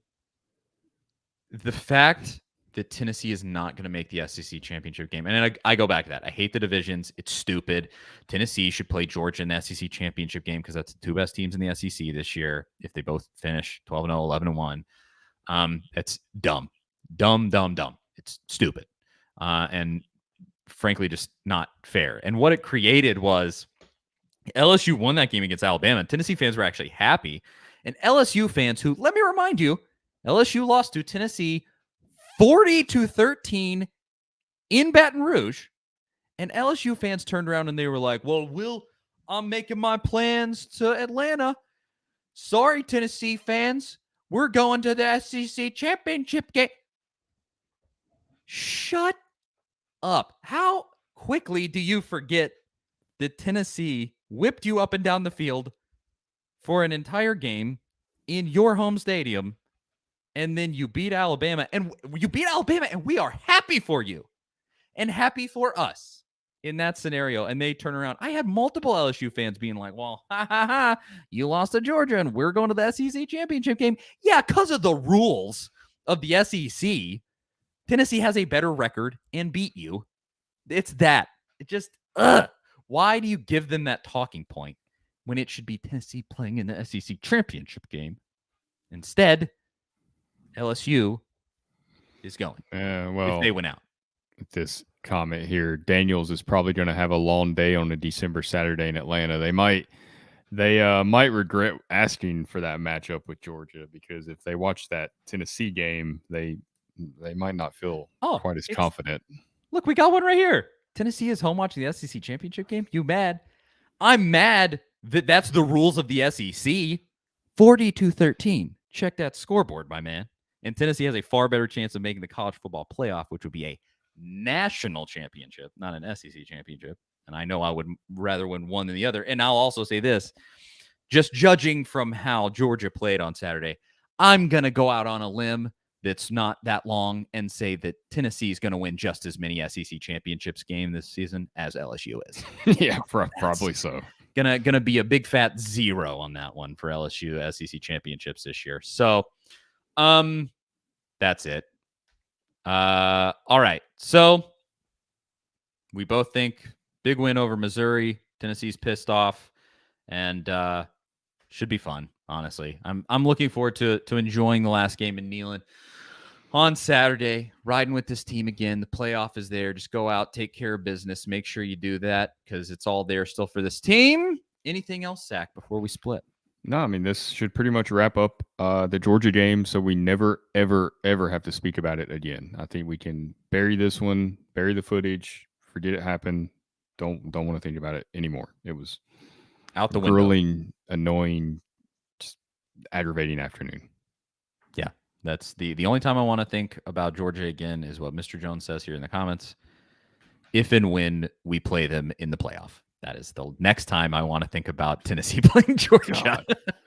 fact that Tennessee is not going to make the SEC championship game, and I go back to that. I hate the divisions. It's stupid. Tennessee should play Georgia in the SEC championship game because that's the 2 best teams in the SEC this year. If they both finish 12-0, 11-1, it's dumb. It's stupid, and frankly, just not fair. And what it created was LSU won that game against Alabama. Tennessee fans were actually happy. And LSU fans who, let me remind you, LSU lost to Tennessee 40-13 in Baton Rouge. And LSU fans turned around and they were like, well, I'm making my plans to Atlanta. Sorry, Tennessee fans. We're going to the SEC championship game. Shut up. How quickly do you forget that Tennessee whipped you up and down the field for an entire game in your home stadium, and then you beat Alabama, and we are happy for you and happy for us in that scenario. And they turn around. I had multiple LSU fans being like, well, you lost to Georgia and we're going to the SEC championship game. Yeah, because of the rules of the SEC, Tennessee has a better record and beat you. It's that. It just, why do you give them that talking point when it should be Tennessee playing in the SEC championship game? Instead, LSU is going. Well, if they win out. This comment here, Daniels is probably going to have a long day on a December Saturday in Atlanta. They might regret asking for that matchup with Georgia, because if they watch that Tennessee game, they might not feel quite as confident. Look, we got one right here. Tennessee is home watching the SEC championship game. You mad? I'm mad that that's the rules of the SEC. 40-13. Check that scoreboard, my man. And Tennessee has a far better chance of making the college football playoff, which would be a national championship, not an SEC championship. And I know I would rather win one than the other. And I'll also say this, just judging from how Georgia played on Saturday, I'm going to go out on a limb that's not that long and say that Tennessee is going to win just as many SEC championships game this season as LSU is. Yeah, probably so. Gonna be a big fat 0 on that one for LSU SEC championships this year. So, that's it. All right. So we both think big win over Missouri. Tennessee's pissed off, and should be fun. Honestly, I'm looking forward to enjoying the last game in Neyland on Saturday, riding with this team again. The playoff is there. Just go out, take care of business. Make sure you do that because it's all there still for this team. Anything else, Zach, before we split? No, I mean, this should pretty much wrap up the Georgia game, so we never, ever, ever have to speak about it again. I think we can bury this one, bury the footage, forget it happened. Don't want to think about it anymore. It was out the grueling, window. Annoying, just aggravating afternoon. Yeah, that's the only time I want to think about Georgia again is what Mr. Jones says here in the comments. If and when we play them in the playoff. That is the next time I want to think about Tennessee playing Georgia.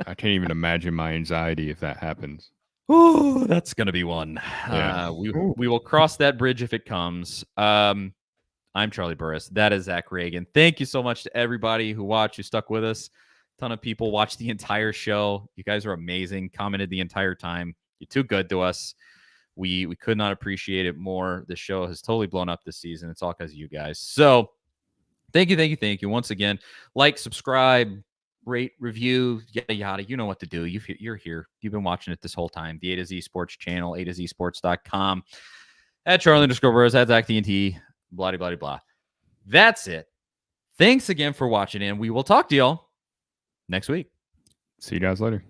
I can't even imagine my anxiety if that happens. Oh, that's going to be one. Yeah. We will cross that bridge if it comes. I'm Charlie Burris. That is Zach Ragan. Thank you so much to everybody who watched, who stuck with us. A ton of people watched the entire show. You guys are amazing. Commented the entire time. You're too good to us. We could not appreciate it more. The show has totally blown up this season. It's all because of you guys. So thank you. Once again, like, subscribe, rate, review, yada, yada. You know what to do. You're here. You've been watching it this whole time. The A to Z Sports channel, A to Z Sports.com. At Charlie_Burris, at Zach TNT, blah, blah, blah, blah. That's it. Thanks again for watching, and we will talk to y'all next week. See you guys later.